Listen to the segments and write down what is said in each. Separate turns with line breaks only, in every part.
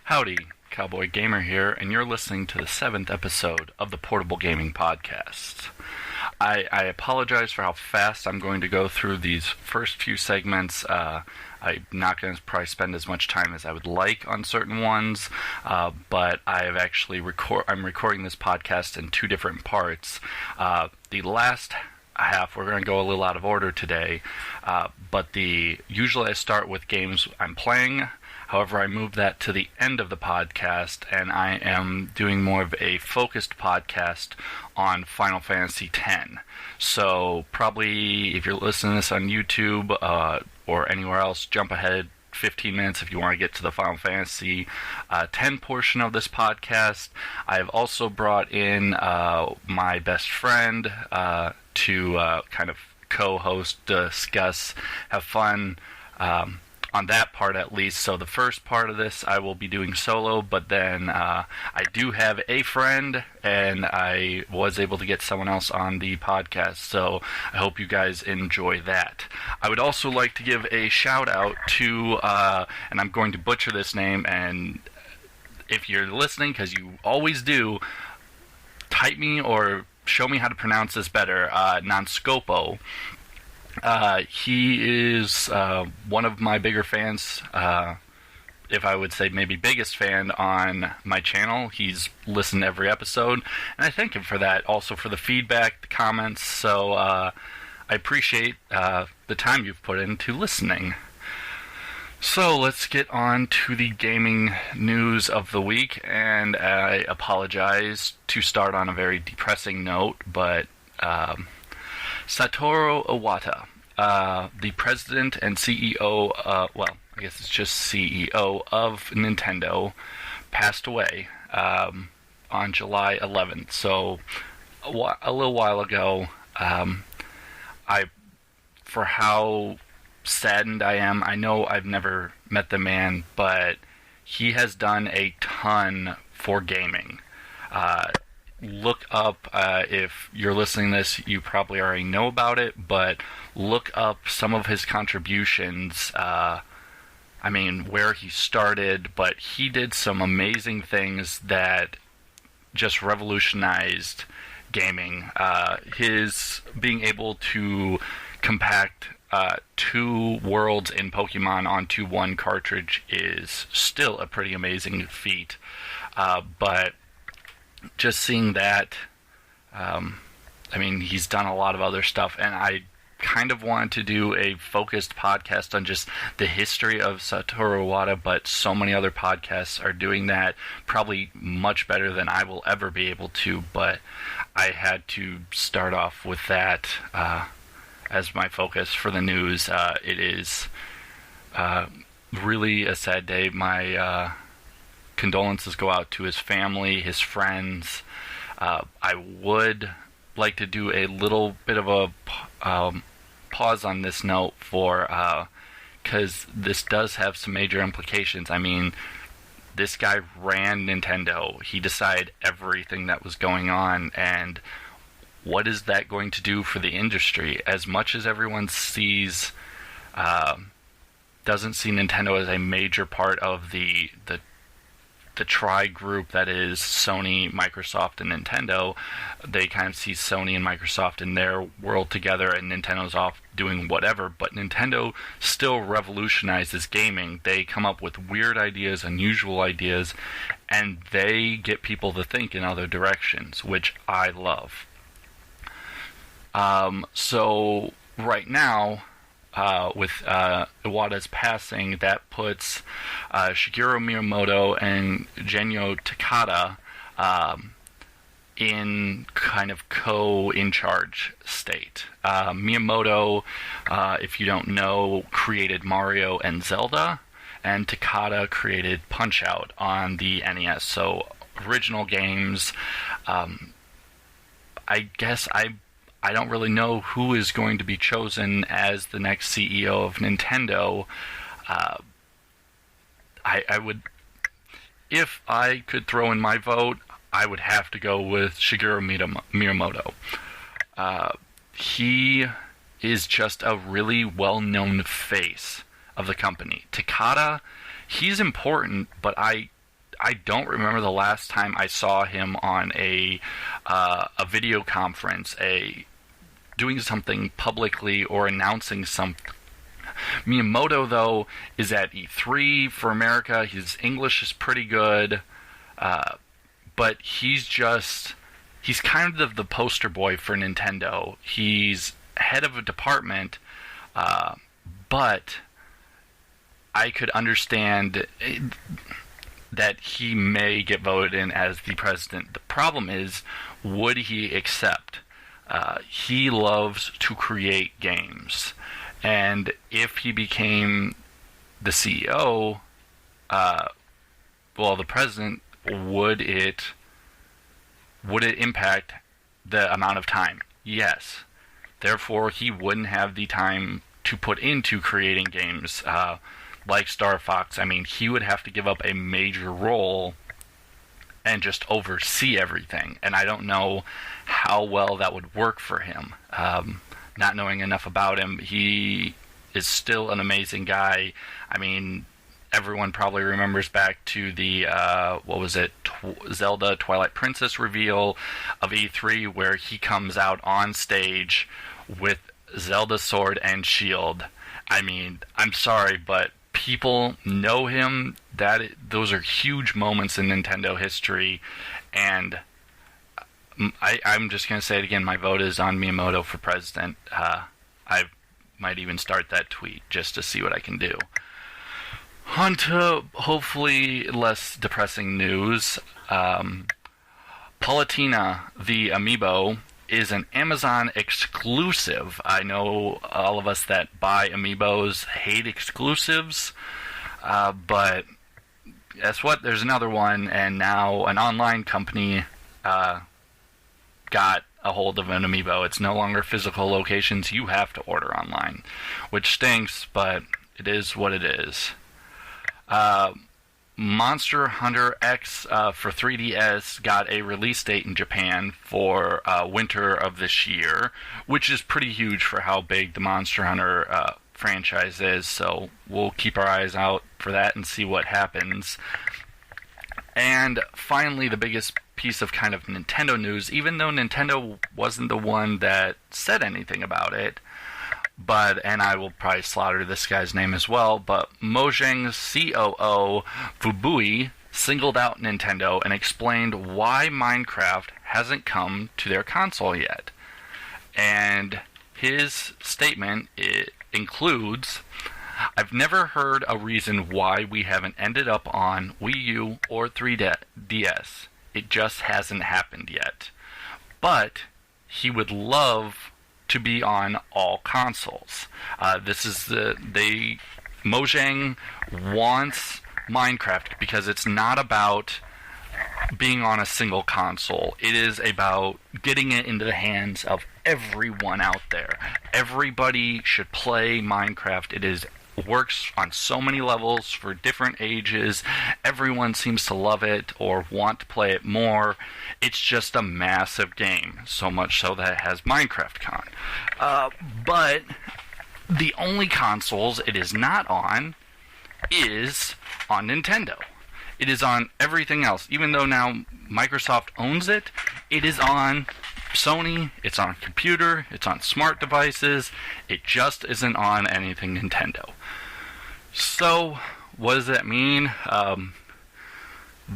Howdy, Cowboy Gamer here, and you're listening to the 7th episode of the Portable Gaming Podcast. I apologize for how fast I'm going to go through these first few segments. I'm not going to probably spend as much time as I would like on certain ones, but I have actually I'm recording this podcast in two different parts. The last half, we're going to go a little out of order today, but usually I start with games I'm playing. However, I moved that to the end of the podcast, and I am doing more of a focused podcast on Final Fantasy X. So probably, if you're listening to this on YouTube or anywhere else, jump ahead 15 minutes if you want to get to the Final Fantasy X portion of this podcast. I've also brought in my best friend to kind of co-host, discuss, have fun on that part at least. So the first part of this I will be doing solo, but then I do have a friend, and I was able to get someone else on the podcast, so I hope you guys enjoy that. I would also like to give a shout out to, and I'm going to butcher this name, and if you're listening, because you always do, type me or show me how to pronounce this better, Nonscopo. He is one of my bigger fans, if I would say maybe biggest fan on my channel. He's listened to every episode, and I thank him for that, also for the feedback, the comments, so I appreciate the time you've put into listening. So let's get on to the gaming news of the week, and I apologize to start on a very depressing note, but Satoru Iwata, the president and CEO, well, I guess it's just CEO of Nintendo, passed away on July 11th. So a little while ago. For how saddened I am, I know I've never met the man, but he has done a ton for gaming. Look up, if you're listening to this, you probably already know about it, but look up some of his contributions, where he started, but he did some amazing things that just revolutionized gaming. His being able to compact two worlds in Pokemon onto one cartridge is still a pretty amazing feat, but just seeing that, he's done a lot of other stuff, and I kind of wanted to do a focused podcast on just the history of Satoru Iwata, but so many other podcasts are doing that, probably much better than I will ever be able to, but I had to start off with that as my focus for the news. It is really a sad day. My condolences go out to his family, his friends. I would like to do a little bit of a pause on this note because this does have some major implications. This guy ran Nintendo. He decided everything that was going on, and what is that going to do for the industry? As much as everyone doesn't see Nintendo as a major part of the tri-group that is Sony, Microsoft, and Nintendo, they kind of see Sony and Microsoft in their world together, and Nintendo's off doing whatever, but Nintendo still revolutionizes gaming. They come up with weird ideas, unusual ideas, and they get people to think in other directions, which I love. So right now, with Iwata's passing, that puts Shigeru Miyamoto and Genyo Takada in kind of co-in-charge state. Miyamoto, if you don't know, created Mario and Zelda, and Takada created Punch-Out on the NES. So original games. I guess I don't really know who is going to be chosen as the next CEO of Nintendo. I would, if I could throw in my vote, I would have to go with Shigeru Miyamoto. He is just a really well-known face of the company. Takada, he's important, but I I don't remember the last time I saw him on a video conference, doing something publicly or announcing something. Miyamoto, though, is at E3 for America. His English is pretty good, but he's kind of the poster boy for Nintendo. He's head of a department, but I could understand that he may get voted in as the president. The problem is, would he accept? He loves to create games. And if he became the CEO, the president, would it impact the amount of time? Yes. Therefore, he wouldn't have the time to put into creating games like Star Fox. I mean, he would have to give up a major role and just oversee everything. And I don't know how well that would work for him. Not knowing enough about him, he is still an amazing guy. I mean, everyone probably remembers back to the, Zelda Twilight Princess reveal of E3, where he comes out on stage with Zelda's sword and shield. I mean, I'm sorry, but people know him. Those are huge moments in Nintendo history, and I'm just going to say it again, my vote is on Miyamoto for president. I might even start that tweet just to see what I can do. On to hopefully less depressing news. Palutena, the amiibo, is an Amazon exclusive. I know all of us that buy amiibos hate exclusives, but guess what? There's another one, and now an online company got a hold of an amiibo. It's no longer physical locations. You have to order online, which stinks, but it is what it is. Monster Hunter X for 3DS got a release date in Japan for winter of this year, which is pretty huge for how big the Monster Hunter franchise is, so we'll keep our eyes out for that and see what happens. And finally, the biggest piece of kind of Nintendo news, even though Nintendo wasn't the one that said anything about it, and I will probably slaughter this guy's name as well, but Mojang's COO, Fubui, singled out Nintendo and explained why Minecraft hasn't come to their console yet. And his statement includes, "I've never heard a reason why we haven't ended up on Wii U or 3DS. It just hasn't happened yet. But he would love to be on all consoles." Mojang wants Minecraft because it's not about being on a single console. It is about getting it into the hands of everyone out there. Everybody should play Minecraft. It works on so many levels for different ages. Everyone seems to love it or want to play it more. It's just a massive game, so much so that it has Minecraft Con. But the only consoles it is not on is on Nintendo. It is on everything else. Even though now Microsoft owns it, it is on Sony, it's on computer, it's on smart devices. It just isn't on anything Nintendo. So, what does that mean?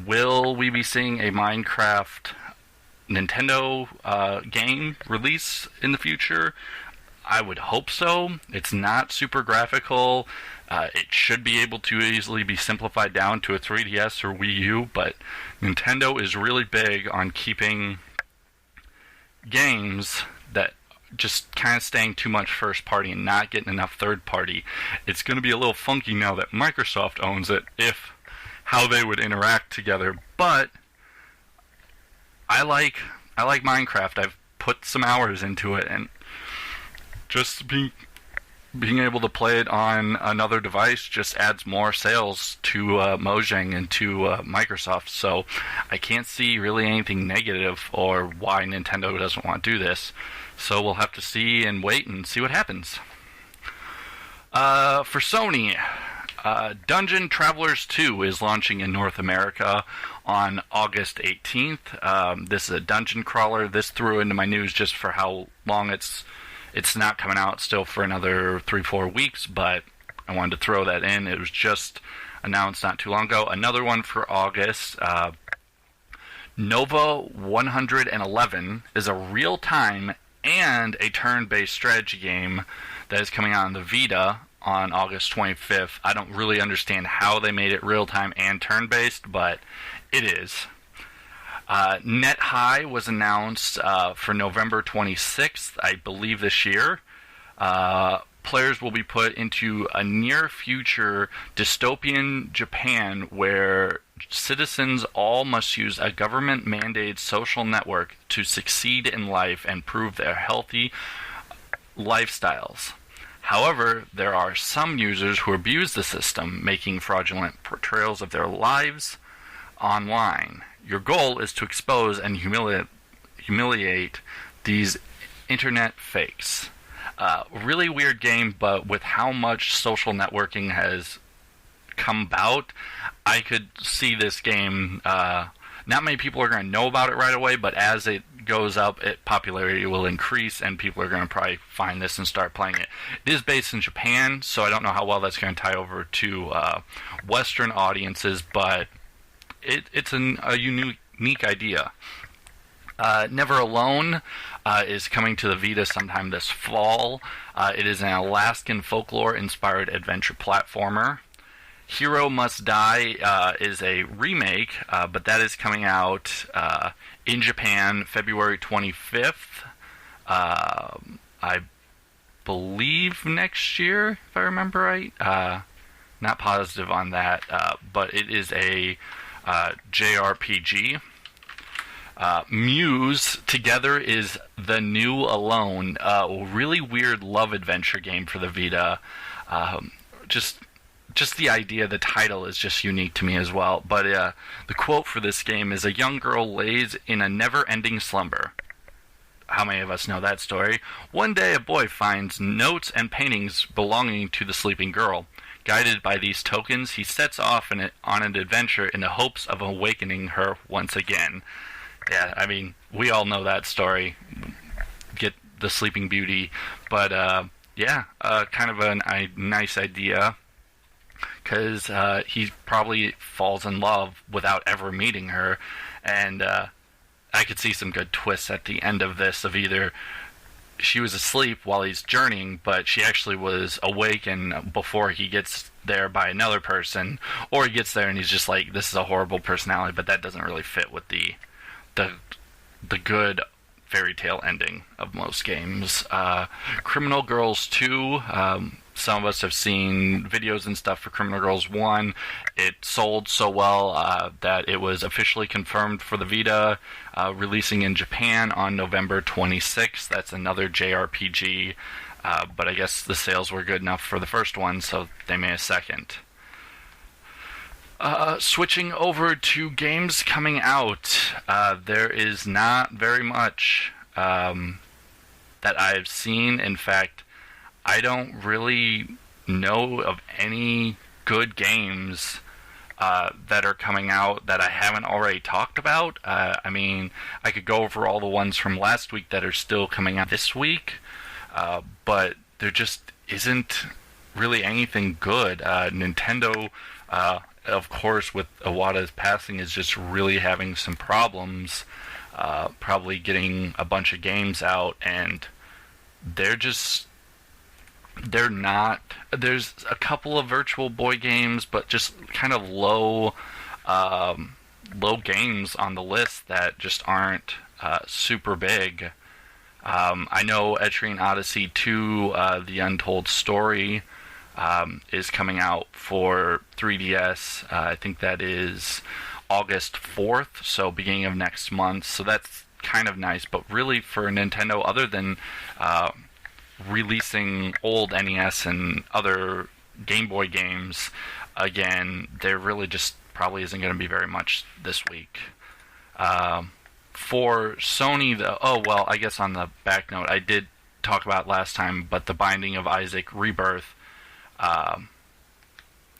Will we be seeing a Minecraft Nintendo game release in the future? I would hope so. It's not super graphical. It should be able to easily be simplified down to a 3DS or Wii U, but Nintendo is really big on keeping games that just kind of staying too much first party and not getting enough third party. It's going to be a little funky now that Microsoft owns it, how they would interact together. But I like Minecraft. I've put some hours into it, and just being able to play it on another device just adds more sales to Mojang and to Microsoft. So I can't see really anything negative or why Nintendo doesn't want to do this. So we'll have to see and wait and see what happens. For Sony, Dungeon Travelers 2 is launching in North America on August 18th. This is a dungeon crawler. This threw into my news just for how long it's not coming out still for another 3-4 weeks, but I wanted to throw that in. It was just announced not too long ago. Another one for August, Nova 111 is a real-time and a turn-based strategy game that is coming out on the Vita on August 25th. I don't really understand how they made it real-time and turn-based, but it is. Net High was announced for November 26th, I believe this year. Players will be put into a near-future dystopian Japan where citizens all must use a government-mandated social network to succeed in life and prove their healthy lifestyles. However, there are some users who abuse the system, making fraudulent portrayals of their lives online. Your goal is to expose and humiliate these internet fakes. Really weird game, but with how much social networking has come about, I could see this game, not many people are going to know about it right away, but as it goes up, popularity will increase, and people are going to probably find this and start playing it. It is based in Japan, so I don't know how well that's going to tie over to Western audiences, but it's a unique idea. Never Alone is coming to the Vita sometime this fall. It is an Alaskan folklore-inspired adventure platformer. Hero Must Die is a remake, but that is coming out in Japan February 25th. I believe next year, if I remember right. Not positive on that, but it is a JRPG. Muse Together is the New Alone, a really weird love adventure game for the Vita. Just the idea, the title is just unique to me as well. But the quote for this game is, "A young girl lays in a never-ending slumber." How many of us know that story? One day a boy finds notes and paintings belonging to the sleeping girl. Guided by these tokens, he sets off on an adventure in the hopes of awakening her once again. Yeah, I mean, we all know that story. Get the Sleeping Beauty. But, kind of a nice idea. Because he probably falls in love without ever meeting her. And I could see some good twists at the end of this, of either she was asleep while he's journeying, but she actually was awake and before he gets there by another person, or he gets there and he's just like, this is a horrible personality, but that doesn't really fit with the good fairy tale ending of most games. Criminal Girls 2, some of us have seen videos and stuff for Criminal Girls 1. It sold so well that it was officially confirmed for the Vita, releasing in Japan on November 26th. That's another JRPG, but I guess the sales were good enough for the first one, so they made a second. Switching over to games coming out, there is not very much that I've seen. In fact, I don't really know of any good games that are coming out that I haven't already talked about. I mean, I could go over all the ones from last week that are still coming out this week, but there just isn't really anything good. Nintendo, of course, with Iwata's passing, is just really having some problems, probably getting a bunch of games out, and there's a couple of Virtual Boy games, but just kind of low games on the list that just aren't super big. I know Etrian Odyssey 2, The Untold Story, is coming out for 3DS. I think that is August 4th, so beginning of next month. So that's kind of nice, but really for Nintendo, other than releasing old NES and other Game Boy games, again, there really just probably isn't going to be very much this week. For Sony, I guess on the back note, I did talk about last time, but The Binding of Isaac Rebirth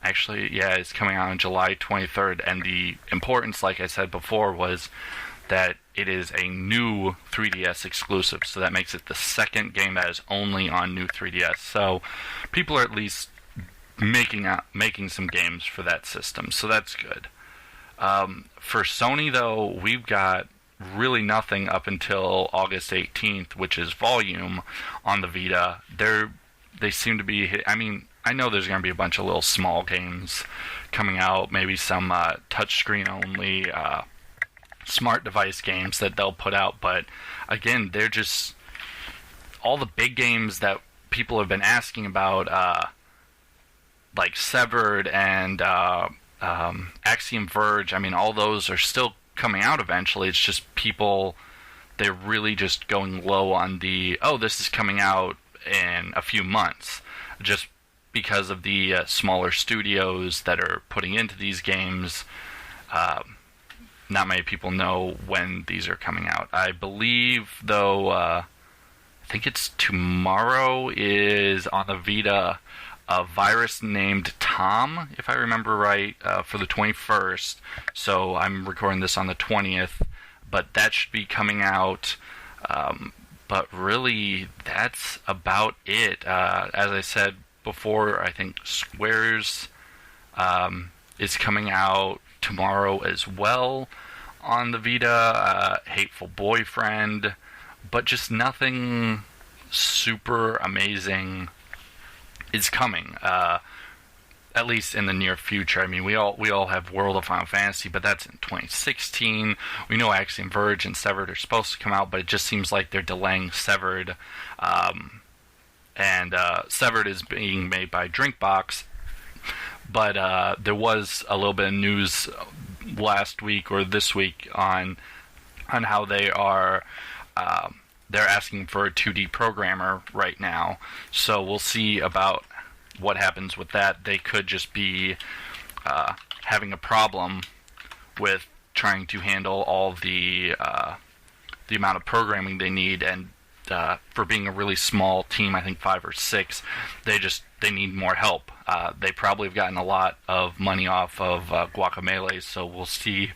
Actually, yeah, it's coming out on July 23rd, and the importance, like I said before, was that it is a new 3DS exclusive, so that makes it the second game that is only on new 3DS. So people are at least making some games for that system, so that's good. For Sony, though, we've got really nothing up until August 18th, which is Volume on the Vita. They seem to be... I mean, I know there's going to be a bunch of little small games coming out, maybe some touchscreen-only smart device games that they'll put out, but again, they're just... all the big games that people have been asking about, like Severed and Axiom Verge, I mean, all those are still coming out eventually. It's just people, they're really just going low on the, oh, this is coming out in a few months, just because of the smaller studios that are putting into these games. Not many people know when these are coming out. I believe, though, I think it's tomorrow, is on the Vita a virus named Tom, if I remember right, for the 21st. So I'm recording this on the 20th, but that should be coming out. But really, that's about it. As I said before, I think Squares is coming out tomorrow as well on the Vita. Hateful Boyfriend, but just nothing super amazing is coming, at least in the near future. I mean, we all have World of Final Fantasy, but that's in 2016. We know Axiom Verge and Severed are supposed to come out, but it just seems like they're delaying Severed. And Severed is being made by Drinkbox, but there was a little bit of news last week or this week on how they are... they're asking for a 2D programmer right now, so we'll see about what happens with that. They could just be having a problem with trying to handle all the amount of programming they need, and for being a really small team, I think 5 or 6, they need more help. They probably have gotten a lot of money off of Guacamelee, so we'll see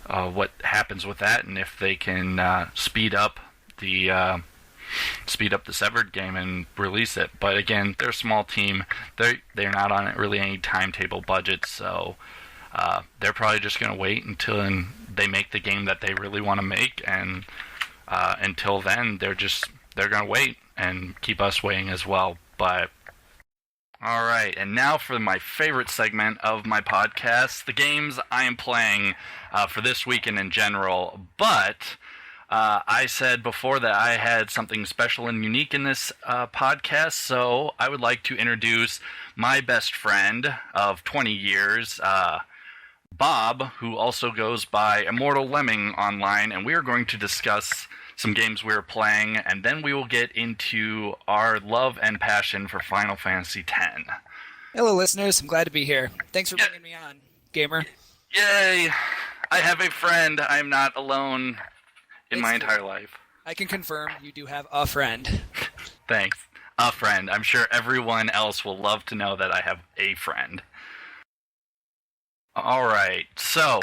what happens with that, and if they can speed up the Severed game and release it. But again, they're a small team. They're not on really any timetable budget, so they're probably just going to wait until they make the game that they really want to make, and until then, they're going to wait and keep us waiting as well. But all right, and now for my favorite segment of my podcast, the games I am playing for this week and in general. But I said before that I had something special and unique in this podcast, so I would like to introduce my best friend of 20 years, Bob, who also goes by Immortal Lemming online, and we are going to discuss some games we're playing, and then we will get into our love and passion for Final Fantasy X.
Hello, listeners. I'm glad to be here. Thanks for bringing me on, gamer.
Yay! I have a friend. I'm not alone in my entire life.
I can confirm you do have a friend.
Thanks. A friend. I'm sure everyone else will love to know that I have a friend. Alright, so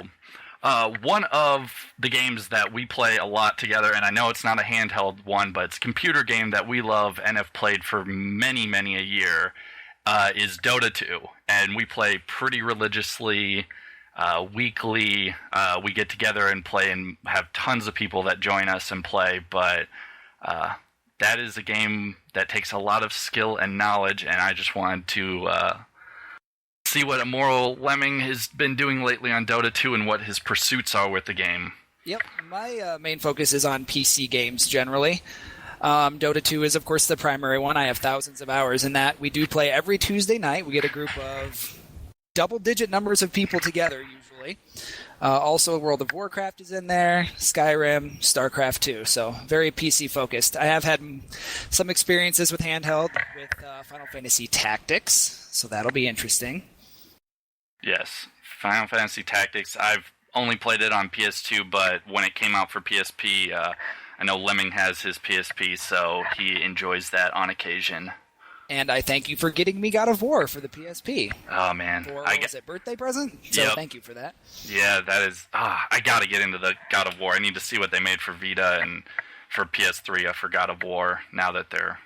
one of the games that we play a lot together, and I know it's not a handheld one, but it's a computer game that we love and have played for many, many a year, is Dota 2. And we play pretty religiously. Weekly, we get together and play and have tons of people that join us and play, but that is a game that takes a lot of skill and knowledge, and I just wanted to see what Immortal Lemming has been doing lately on Dota 2 and what his pursuits are with the game.
Yep, my main focus is on PC games generally. Dota 2 is, of course, the primary one. I have thousands of hours in that. We do play every Tuesday night. We get a group of double-digit numbers of people together, usually. Also, World of Warcraft is in there, Skyrim, StarCraft 2, so very PC-focused. I have had some experiences with handheld with Final Fantasy Tactics, so that'll be interesting.
Yes, Final Fantasy Tactics. I've only played it on PS2, but when it came out for PSP, I know Lemming has his PSP, so he enjoys that on occasion.
And I thank you for getting me God of War for the PSP.
Oh man,
Was it birthday present? So
Yep.
Thank you for that.
Yeah, that is. I gotta get into the God of War. I need to see what they made for Vita and for PS3 for God of War. Now that they're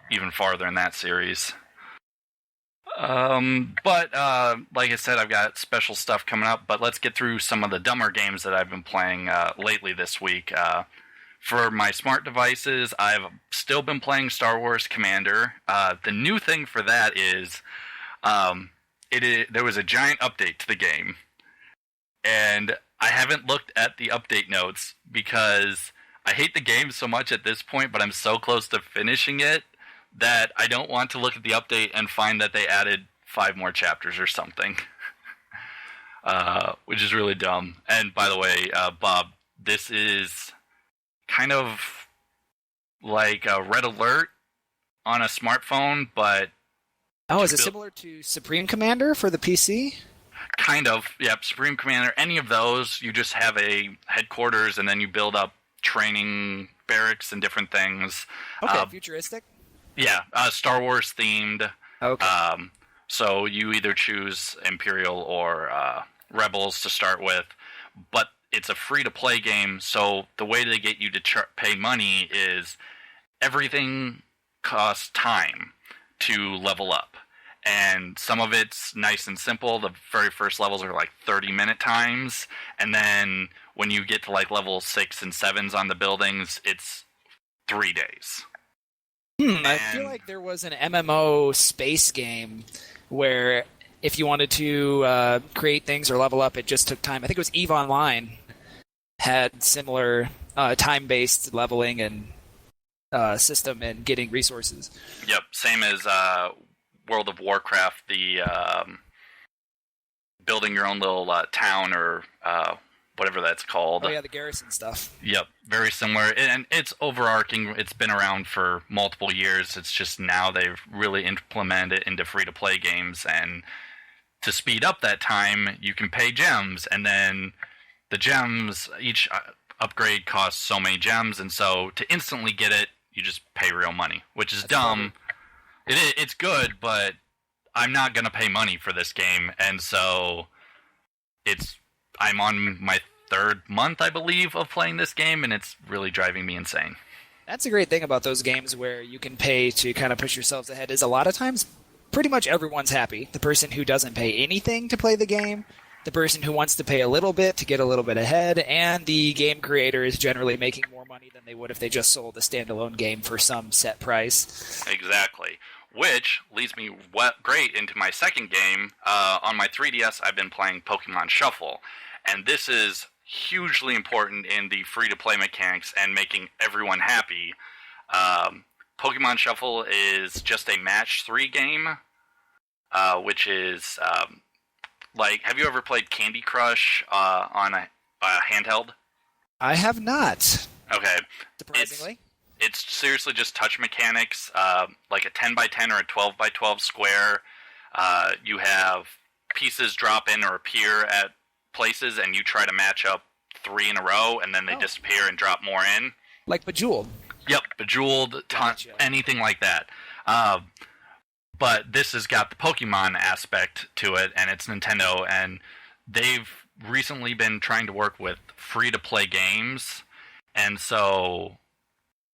even farther in that series. But like I said, I've got special stuff coming up. But let's get through some of the dumber games that I've been playing lately this week. For my smart devices, I've still been playing Star Wars Commander. The new thing for that is, there was a giant update to the game, and I haven't looked at the update notes because I hate the game so much at this point, but I'm so close to finishing it that I don't want to look at the update and find that they added 5 more chapters or something, which is really dumb. And by the way, Bob, this is kind of like a Red Alert on a smartphone, but...
Oh, is it similar to Supreme Commander for the PC?
Kind of, yep. Supreme Commander, any of those, you just have a headquarters and then you build up training barracks and different things.
Okay, futuristic?
Yeah, Star Wars themed.
Okay.
So you either choose Imperial or Rebels to start with, but it's a free-to-play game, so the way they get you to pay money is everything costs time to level up. And some of it's nice and simple. The very first levels are like 30-minute times, and then when you get to like level 6 and 7s on the buildings, it's 3 days.
I feel like there was an MMO space game where if you wanted to create things or level up, it just took time. I think it was EVE Online had similar time-based leveling and system and getting resources.
Yep, same as World of Warcraft, the building your own little town or whatever that's called.
Oh yeah, the garrison stuff.
Yep, very similar. And it's overarching. It's been around for multiple years. It's just now they've really implemented it into free-to-play games. And to speed up that time, you can pay gems. And then the gems, each upgrade costs so many gems. And so to instantly get it, you just pay real money, which is dumb. It's good, but I'm not going to pay money for this game. And so I'm on my 3rd month, I believe, of playing this game, and it's really driving me insane.
That's a great thing about those games where you can pay to kind of push yourselves ahead is a lot of times pretty much everyone's happy. The person who doesn't pay anything to play the game, the person who wants to pay a little bit to get a little bit ahead, and the game creator is generally making more money than they would if they just sold a standalone game for some set price.
Exactly. Which leads me great into my second game. On my 3DS, I've been playing Pokemon Shuffle. And this is hugely important in the free-to-play mechanics and making everyone happy. Pokemon Shuffle is just a match 3 game, which is like, have you ever played Candy Crush on a handheld?
I have not.
Okay.
Surprisingly.
It's seriously just touch mechanics, like a 10x10 or a 12x12 square. You have pieces drop in or appear at places, and you try to match up 3 in a row, and then they disappear and drop more in.
Like Bejeweled.
Yep, Bejeweled,
Gotcha.
anything like that. But this has got the Pokemon aspect to it, and it's Nintendo, and they've recently been trying to work with free-to-play games, and so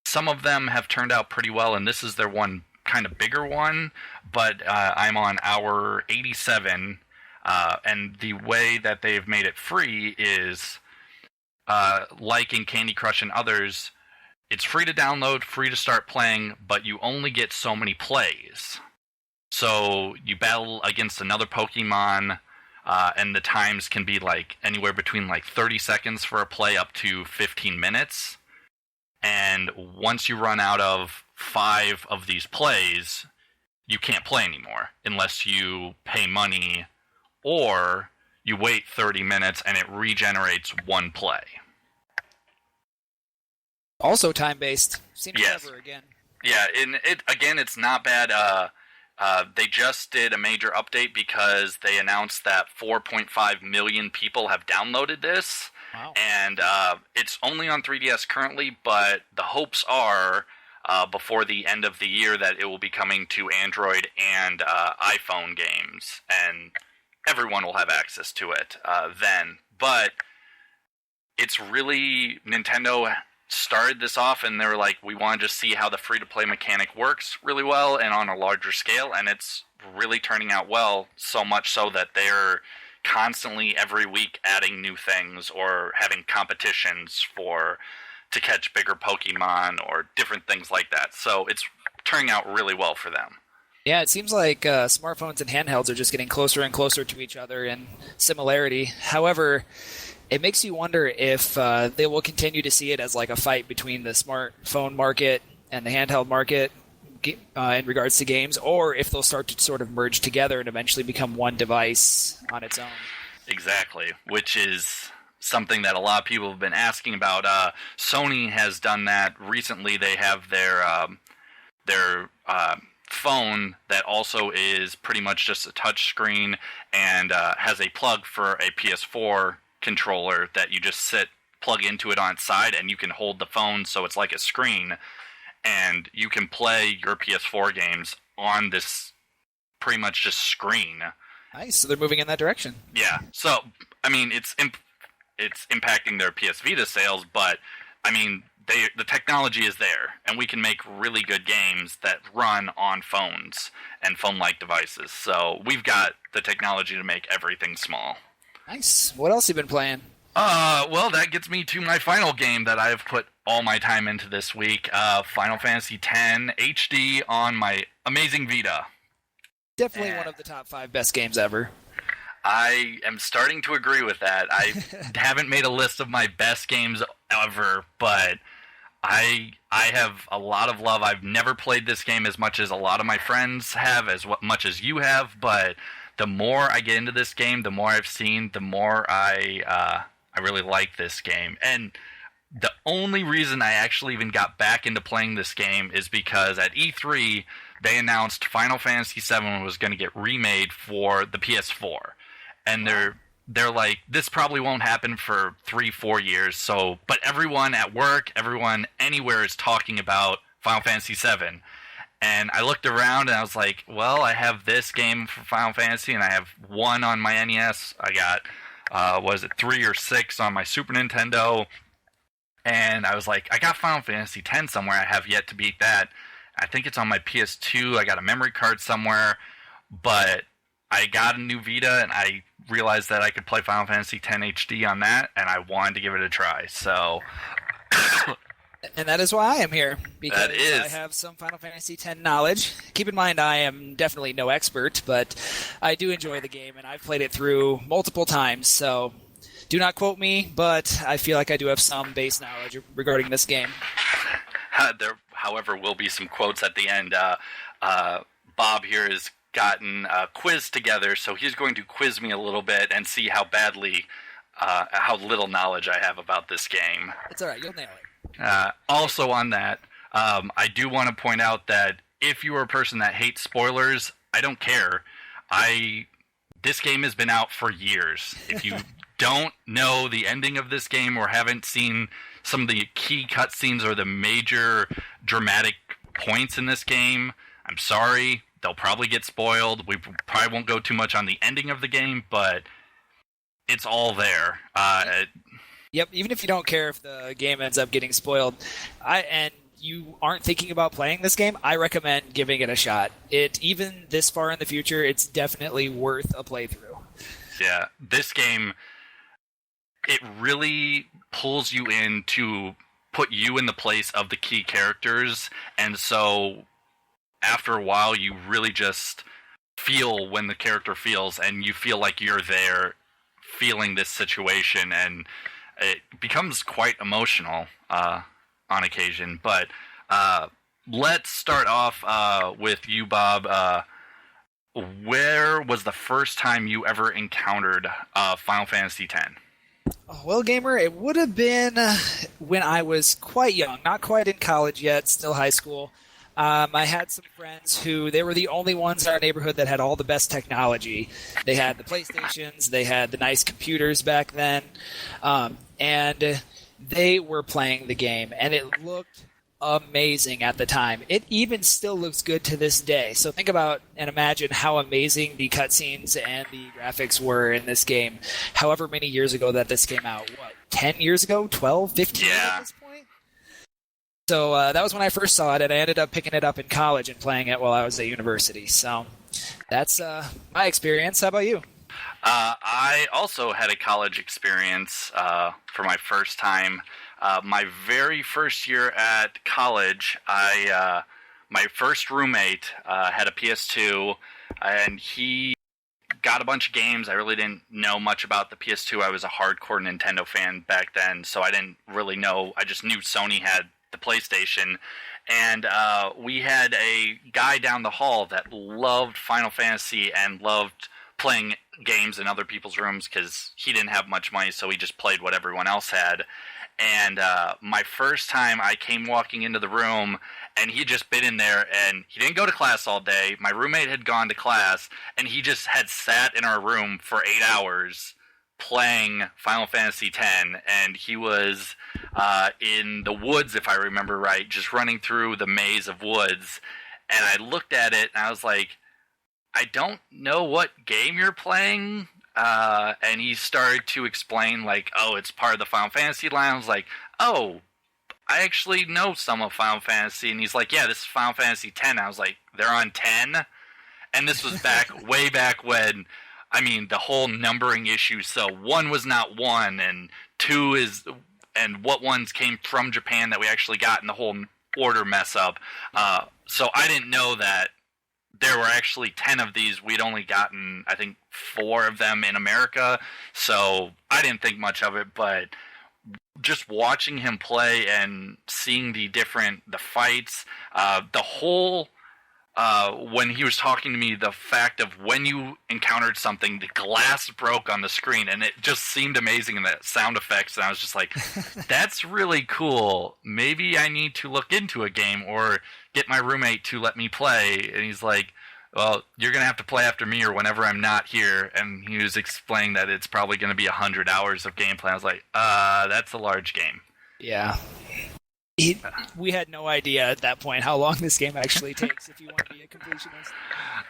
some of them have turned out pretty well, and this is their one kind of bigger one, but I'm on hour 87, and the way that they've made it free is, like in Candy Crush and others, it's free to download, free to start playing, but you only get so many plays. So you battle against another Pokemon, and the times can be like anywhere between like 30 seconds for a play up to 15 minutes. And once you run out of 5 of these plays, you can't play anymore unless you pay money or you wait 30 minutes and it regenerates 1 play.
Also time-based. Seen it
Yes.
forever again.
Yeah, and it's not bad. They just did a major update because they announced that 4.5 million people have downloaded this.
Wow.
And it's only on 3DS currently, but the hopes are before the end of the year that it will be coming to Android and iPhone games, and everyone will have access to it then. But it's really, Nintendo started this off and they were like, we want to just see how the free-to-play mechanic works really well and on a larger scale, and it's really turning out well, so much so that they're constantly every week adding new things or having competitions to catch bigger Pokemon or different things like that. So it's turning out really well for them.
Yeah, it seems like smartphones and handhelds are just getting closer and closer to each other in similarity. However, it makes you wonder if they will continue to see it as like a fight between the smartphone market and the handheld market in regards to games, or if they'll start to sort of merge together and eventually become one device on its own.
Exactly, which is something that a lot of people have been asking about. Sony has done that recently. They have their phone that also is pretty much just a touch screen and has a plug for a PS4 controller that you just plug into it on its side, and you can hold the phone so it's like a screen, and you can play your PS4 games on this pretty much just screen.
Nice, so they're moving in that direction.
Yeah, so, I mean, it's impacting their PS Vita sales, but, I mean, the technology is there, and we can make really good games that run on phones and phone-like devices, so we've got the technology to make everything small.
Nice. What else have you been playing?
Well, that gets me to my final game that I have put all my time into this week, Final Fantasy X HD on my amazing Vita.
Definitely one of the top 5 best games ever.
I am starting to agree with that. I haven't made a list of my best games ever, but I have a lot of love. I've never played this game as much as a lot of my friends have, much as you have, but the more I get into this game, the more I've seen, the more I really like this game. And the only reason I actually even got back into playing this game is because at E3, they announced Final Fantasy VII was going to get remade for the PS4. And they're like, this probably won't happen for 3-4 years, but everyone at work, everyone anywhere is talking about Final Fantasy VII. And I looked around and I was like, well, I have this game for Final Fantasy and I have one on my NES. I got, 3 or 6 on my Super Nintendo. And I was like, I got Final Fantasy X somewhere. I have yet to beat that. I think it's on my PS2. I got a memory card somewhere. But I got a new Vita and I realized that I could play Final Fantasy X HD on that. And I wanted to give it a try. So...
And that is why I am here, because
that is.
I have some Final Fantasy X knowledge. Keep in mind, I am definitely no expert, but I do enjoy the game, and I've played it through multiple times, so do not quote me, but I feel like I do have some base knowledge regarding this game.
There, however, will be some quotes at the end. Bob here has gotten a quiz together, so he's going to quiz me a little bit and see how little knowledge I have about this game.
It's all right, you'll nail it.
Also on that, I do want to point out that if you are a person that hates spoilers, I don't care. This game has been out for years. If you don't know the ending of this game or haven't seen some of the key cutscenes or the major dramatic points in this game, I'm sorry. They'll probably get spoiled. We probably won't go too much on the ending of the game, but it's all there.
Yep, even if you don't care if the game ends up getting spoiled, and you aren't thinking about playing this game, I recommend giving it a shot. Even this far in the future, it's definitely worth a playthrough.
Yeah, this game, it really pulls you in to put you in the place of the key characters, and so after a while, you really just feel when the character feels, and you feel like you're there feeling this situation, and it becomes quite emotional on occasion. But let's start off with you, Bob. Where was the first time you ever encountered Final Fantasy X?
Oh, well, gamer, it would have been when I was quite young, not quite in college yet, still high school. I had some friends they were the only ones in our neighborhood that had all the best technology. They had the PlayStations, they had the nice computers back then, and they were playing the game, and it looked amazing at the time. It even still looks good to this day. So think about and imagine how amazing the cutscenes and the graphics were in this game, however many years ago that this came out. What, 10 years ago? 12? 15 at this point? So that was when I first saw it, and I ended up picking it up in college and playing it while I was at university. So that's my experience. How about you?
I also had a college experience for my first time. My very first year at college, my first roommate had a PS2, and he got a bunch of games. I really didn't know much about the PS2. I was a hardcore Nintendo fan back then, so I didn't really know. I just knew Sony had the PlayStation, and we had a guy down the hall that loved Final Fantasy and loved playing games in other people's rooms because he didn't have much money, so he just played what everyone else had. And my first time, I came walking into the room, and he'd just been in there, and he didn't go to class all day. My roommate had gone to class, and he just had sat in our room for 8 hours playing Final Fantasy X, and he was in the woods, if I remember right, just running through the maze of woods. And I looked at it, and I was like, I don't know what game you're playing. And he started to explain, like, oh, it's part of the Final Fantasy line. I was like, oh, I actually know some of Final Fantasy. And he's like, yeah, this is Final Fantasy X. I was like, they're on 10? And this was back, way back when, I mean, the whole numbering issue. So 1 was not 1, and 2 is, and what ones came from Japan that we actually got, and the whole order mess up. So I didn't know that there were actually 10 of these. We'd only gotten, I think, 4 of them in America, so I didn't think much of it, but just watching him play and seeing the fights, the whole, when he was talking to me, the fact of when you encountered something, the glass broke on the screen, and it just seemed amazing in the sound effects, and I was just like, that's really cool. Maybe I need to look into a game or get my roommate to let me play. And he's like, well, you're going to have to play after me or whenever I'm not here. And he was explaining that it's probably going to be 100 hours of gameplay. I was like, that's a large game.
Yeah. We had no idea at that point how long this game actually takes if you want to be a completionist.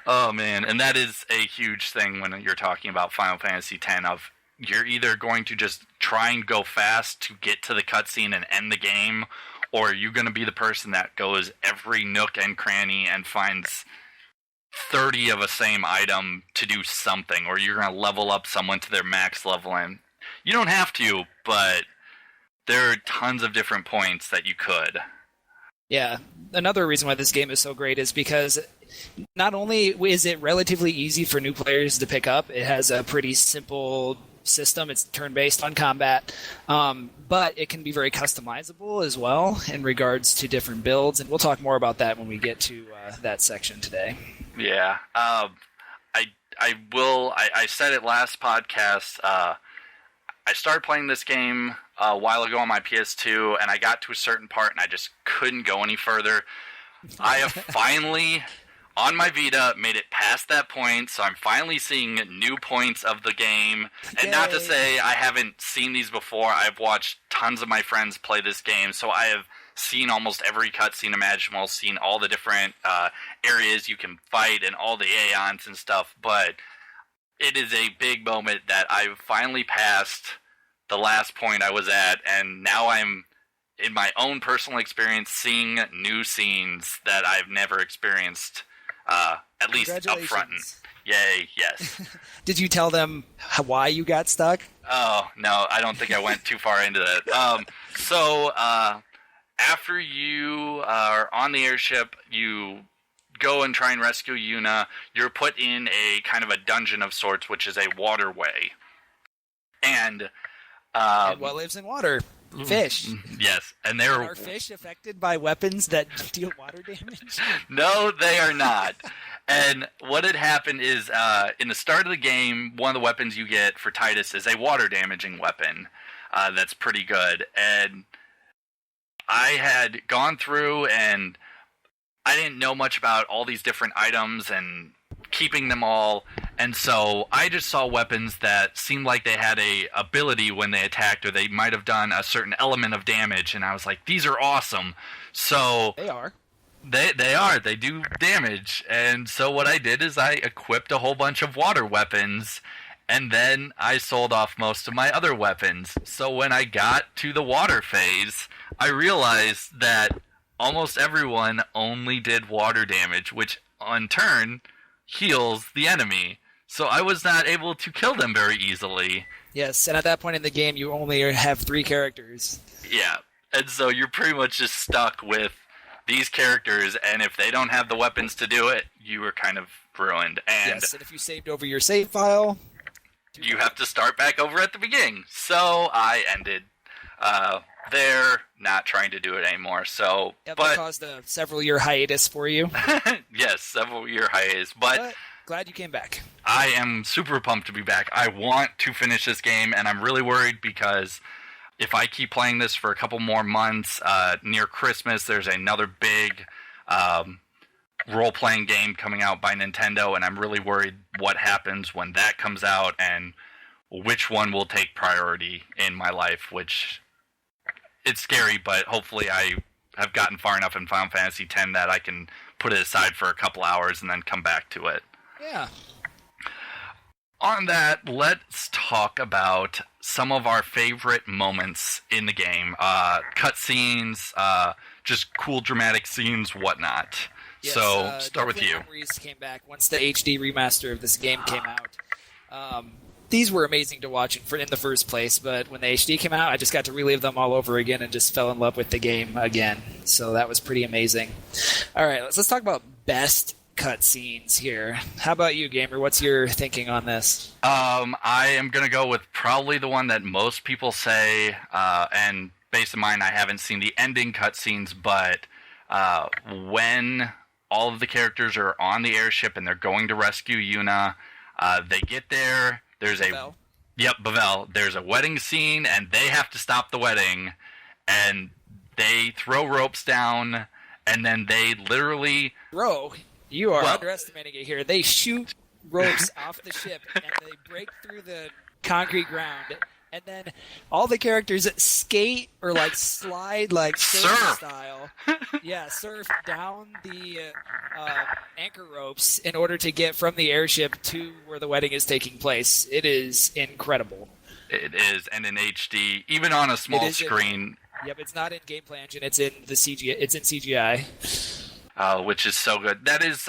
Oh, man. And that is a huge thing when you're talking about Final Fantasy X, of you're either going to just try and go fast to get to the cutscene and end the game, or you're going to be the person that goes every nook and cranny and finds 30 of a same item to do something, or you're going to level up someone to their max level. And you don't have to, but there are tons of different points that you could.
Yeah. Another reason why this game is so great is because not only is it relatively easy for new players to pick up, it has a pretty simple system. It's turn-based on combat, but it can be very customizable as well in regards to different builds, and we'll talk more about that when we get to that section today.
Yeah. I will. I said it last podcast. I started playing this game a while ago on my PS2, and I got to a certain part, and I just couldn't go any further. I have finally, on my Vita, made it past that point, so I'm finally seeing new points of the game. And
Yay.
not to say I haven't seen these before. I've watched tons of my friends play this game, so I have seen almost every cutscene imaginable, seen all the different areas you can fight and all the aeons and stuff, but it is a big moment that I've finally passed the last point I was at, and now I'm, in my own personal experience, seeing new scenes that I've never experienced, at least up front. Yay, yes.
Did you tell them why you got stuck?
Oh, no, I don't think I went too far into that. So, after you are on the airship, you go and try and rescue Yuna. You're put in a kind of a dungeon of sorts, which is a waterway. And
what lives in water? Fish.
Yes, and
Are fish affected by weapons that deal water damage?
No, they are not. And what had happened is, in the start of the game, one of the weapons you get for Tidus is a water damaging weapon that's pretty good. And I had gone through, and I didn't know much about all these different items and keeping them all. And so I just saw weapons that seemed like they had a ability when they attacked, or they might have done a certain element of damage, and I was like, these are awesome. So
They are.
They do damage. And so what I did is I equipped a whole bunch of water weapons, and then I sold off most of my other weapons. So when I got to the water phase, I realized that almost everyone only did water damage, which in turn heals the enemy. So I was not able to kill them very easily.
Yes, and at that point in the game, you only have 3 characters.
Yeah, and so you're pretty much just stuck with these characters, and if they don't have the weapons to do it, you are kind of ruined. And
yes, and if you saved over your save file,
you have to start back over at the beginning. So I ended there, not trying to do it anymore. So,
yeah,
but
that caused a several-year hiatus for you.
yes, several-year hiatus, but
glad you came back.
I am super pumped to be back. I want to finish this game, and I'm really worried because if I keep playing this for a couple more months, near Christmas, there's another big role-playing game coming out by Nintendo, and I'm really worried what happens when that comes out and which one will take priority in my life, which it's scary, but hopefully I have gotten far enough in Final Fantasy X that I can put it aside for a couple hours and then come back to it.
Yeah.
On that, let's talk about some of our favorite moments in the game. Cutscenes, just cool dramatic scenes, whatnot.
Yes,
so, start with you.
Memories came back once the HD remaster of this game came out. These were amazing to watch in the first place, but when the HD came out, I just got to relive them all over again and just fell in love with the game again. So that was pretty amazing. All right, let's talk about best cutscenes here. How about you, Gamer? What's your thinking on this?
I am going to go with probably the one that most people say, and based on mine, I haven't seen the ending cutscenes, but when all of the characters are on the airship and they're going to rescue Yuna, they get there, there's
Bevelle.
Bevelle. There's a wedding scene, and they have to stop the wedding, and they throw ropes down, and then they literally...
Bro, you are underestimating it here. They shoot ropes off the ship, and they break through the concrete ground, and then all the characters skate or slide surf style. Yeah, surf down the anchor ropes in order to get from the airship to where the wedding is taking place. It is incredible.
It is, and in HD, even on a small screen.
Yep, it's not in Gameplay Engine. It's in the CGI. It's in CGI.
Which is so good. That is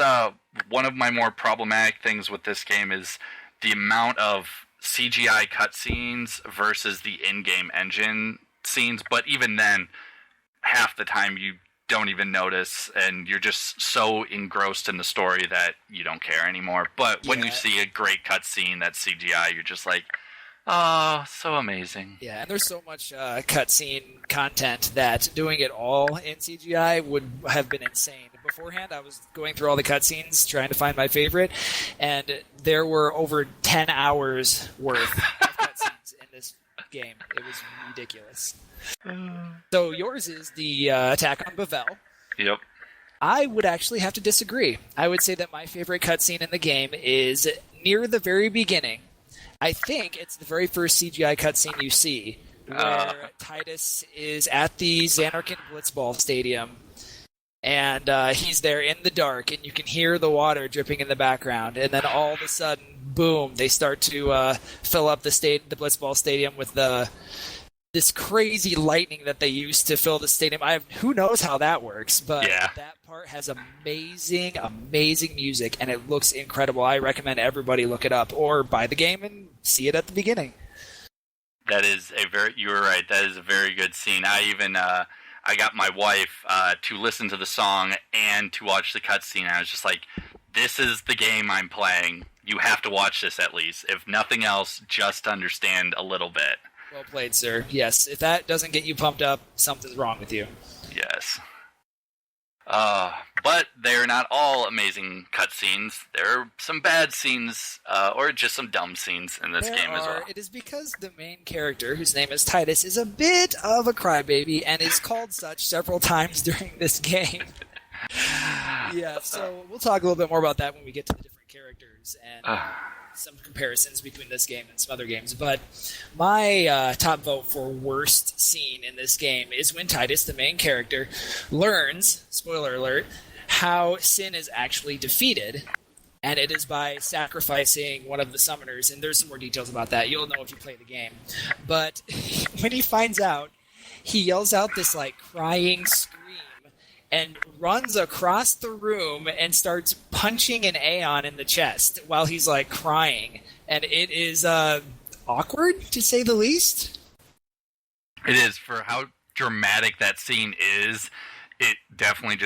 one of my more problematic things with this game is the amount of CGI cutscenes versus the in-game engine scenes. But even then, half the time you don't even notice, and you're just so engrossed in the story that you don't care anymore. But when you see a great cutscene that's CGI, you're just like, oh, so amazing.
Yeah, and there's so much cutscene content that doing it all in CGI would have been insane. Beforehand, I was going through all the cutscenes trying to find my favorite, and there were over 10 hours worth of cutscenes in this game. It was ridiculous. So yours is the attack on Bevelle.
Yep.
I would actually have to disagree. I would say that my favorite cutscene in the game is near the very beginning. I think it's the very first CGI cutscene you see, where Tidus is at the Zanarkand Blitzball Stadium, and he's there in the dark, and you can hear the water dripping in the background, and then all of a sudden, boom, they start to fill up the Blitzball Stadium with this crazy lightning that they use to fill the stadium. Who knows how that works, but that part has amazing, amazing music, and it looks incredible. I recommend everybody look it up or buy the game and see it at the beginning.
That is you were right. That is a very good scene. I even I got my wife to listen to the song and to watch the cutscene. I was just like, this is the game I'm playing. You have to watch this at least, if nothing else, just to understand a little bit.
Well played, sir. Yes, if that doesn't get you pumped up, something's wrong with you.
Yes. But they're not all amazing cutscenes. There are some bad scenes, or just some dumb scenes in this game as well.
It is because the main character, whose name is Tidus, is a bit of a crybaby and is called such several times during this game. Yeah, so we'll talk a little bit more about that when we get to the different characters and some comparisons between this game and some other games. But my top vote for worst scene in this game is when Tidus, the main character, learns, spoiler alert, how Sin is actually defeated. And it is by sacrificing one of the summoners, and there's some more details about that. You'll know if you play the game. But when he finds out, he yells out this like crying scream and runs across the room and starts punching an Aeon in the chest while he's like crying. And it is awkward, to say the least.
It is, for how dramatic that scene is. It definitely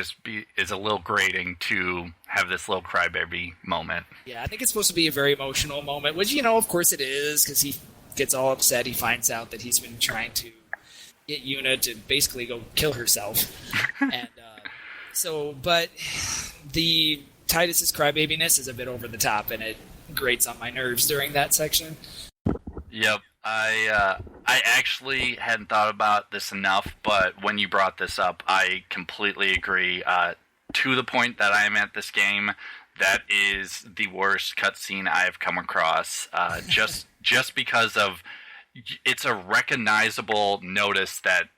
is a little grating to have this little crybaby moment.
Yeah, I think it's supposed to be a very emotional moment, which, of course it is, because he gets all upset. He finds out that he's been trying to get Yuna to basically go kill herself. And but the Tidus's crybabiness is a bit over the top, and it grates on my nerves during that section.
Yep. I actually hadn't thought about this enough, but when you brought this up, I completely agree. To the point that I am at this game, that is the worst cutscene I have come across. Just because of it's a recognizable notice that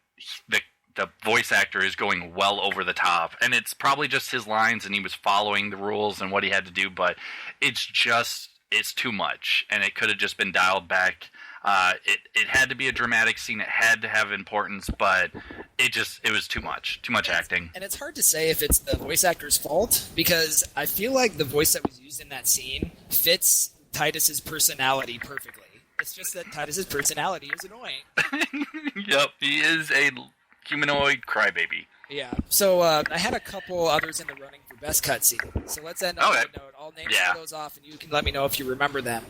the voice actor is going well over the top, and it's probably just his lines, and he was following the rules and what he had to do, but it's too much, and it could have just been dialed back. It had to be a dramatic scene. It had to have importance, but it was too much acting.
And it's hard to say if it's the voice actor's fault, because I feel like the voice that was used in that scene fits Tidus's personality perfectly. It's just that Tidus's personality is annoying.
Yep, he is a humanoid crybaby.
Yeah. So I had a couple others in the running for best cutscene. So let's end on that note. I'll name some of those off, and you can let me know if you remember them.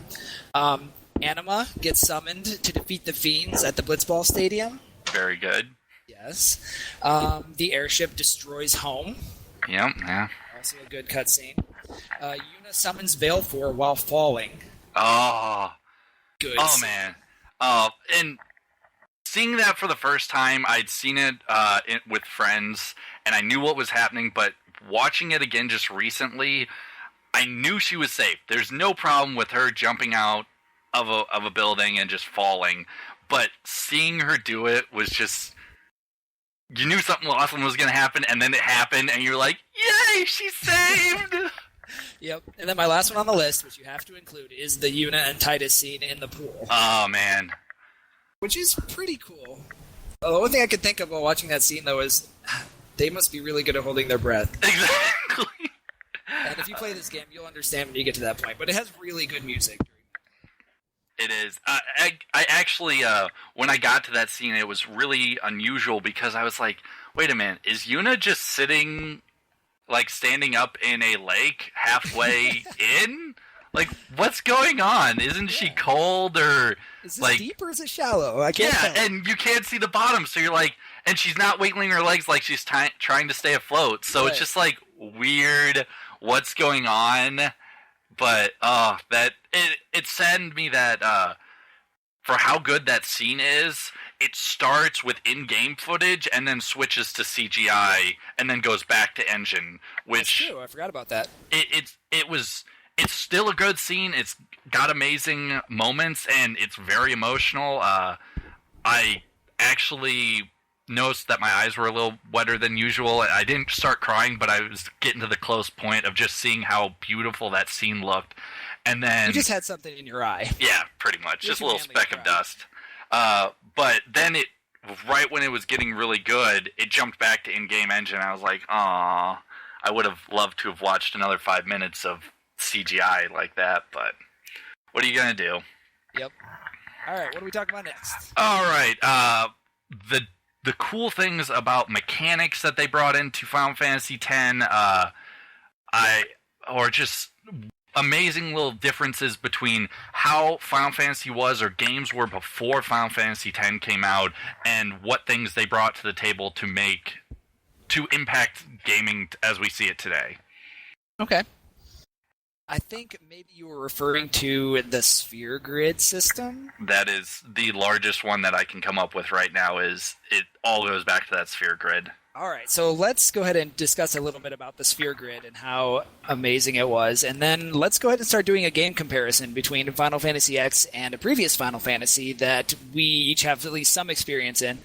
Anima gets summoned to defeat the Fiends at the Blitzball Stadium.
Very good.
Yes. The airship destroys home.
Yep, yeah.
Also a good cutscene. Yuna summons Baleful while falling.
Oh.
Good.
Oh, man. And seeing that for the first time, I'd seen it with friends, and I knew what was happening, but watching it again just recently, I knew she was safe. There's no problem with her jumping out of a building and just falling, but seeing her do it was just, you knew something awesome was going to happen, and then it happened, and you're like, yay, she's saved!
Yep. And then my last one on the list, which you have to include, is the Yuna and Tidus scene in the pool.
Oh, man.
Which is pretty cool. The only thing I could think of while watching that scene, though, is they must be really good at holding their breath.
Exactly.
And if you play this game, you'll understand when you get to that point. But it has really good music.
It is. I actually, when I got to that scene, it was really unusual because I was like, wait a minute, is Yuna just sitting, like, standing up in a lake halfway in? Like, what's going on? Isn't she cold, or...
Is this deep or is it shallow? I can't tell.
And you can't see the bottom, so you're like... And she's not wiggling her legs like she's trying to stay afloat, so It's just, like, weird what's going on. But, it saddened me that, for how good that scene is, it starts with in-game footage and then switches to CGI and then goes back to engine, which...
That's true, I forgot about that.
It's still a good scene, it's got amazing moments, and it's very emotional. I actually noticed that my eyes were a little wetter than usual. I didn't start crying, but I was getting to the close point of just seeing how beautiful that scene looked. And then
you just had something in your eye.
Yeah, pretty much. Just a little speck of dust. But then right when it was getting really good, it jumped back to in-game engine. I was like, aw, I would have loved to have watched another 5 minutes of CGI like that, but what are you going to do? Yep.
All right, what are we talking about next?
All right, the cool things about mechanics that they brought into Final Fantasy X, or just amazing little differences between how Final Fantasy was or games were before Final Fantasy X came out, and what things they brought to the table to impact gaming as we see it today.
Okay. I think maybe you were referring to the Sphere Grid system?
That is the largest one that I can come up with right now. all goes back to that sphere grid.
All right, so let's go ahead and discuss a little bit about the sphere grid and how amazing it was, and then let's go ahead and start doing a game comparison between Final Fantasy X and a previous Final Fantasy that we each have at least some experience in,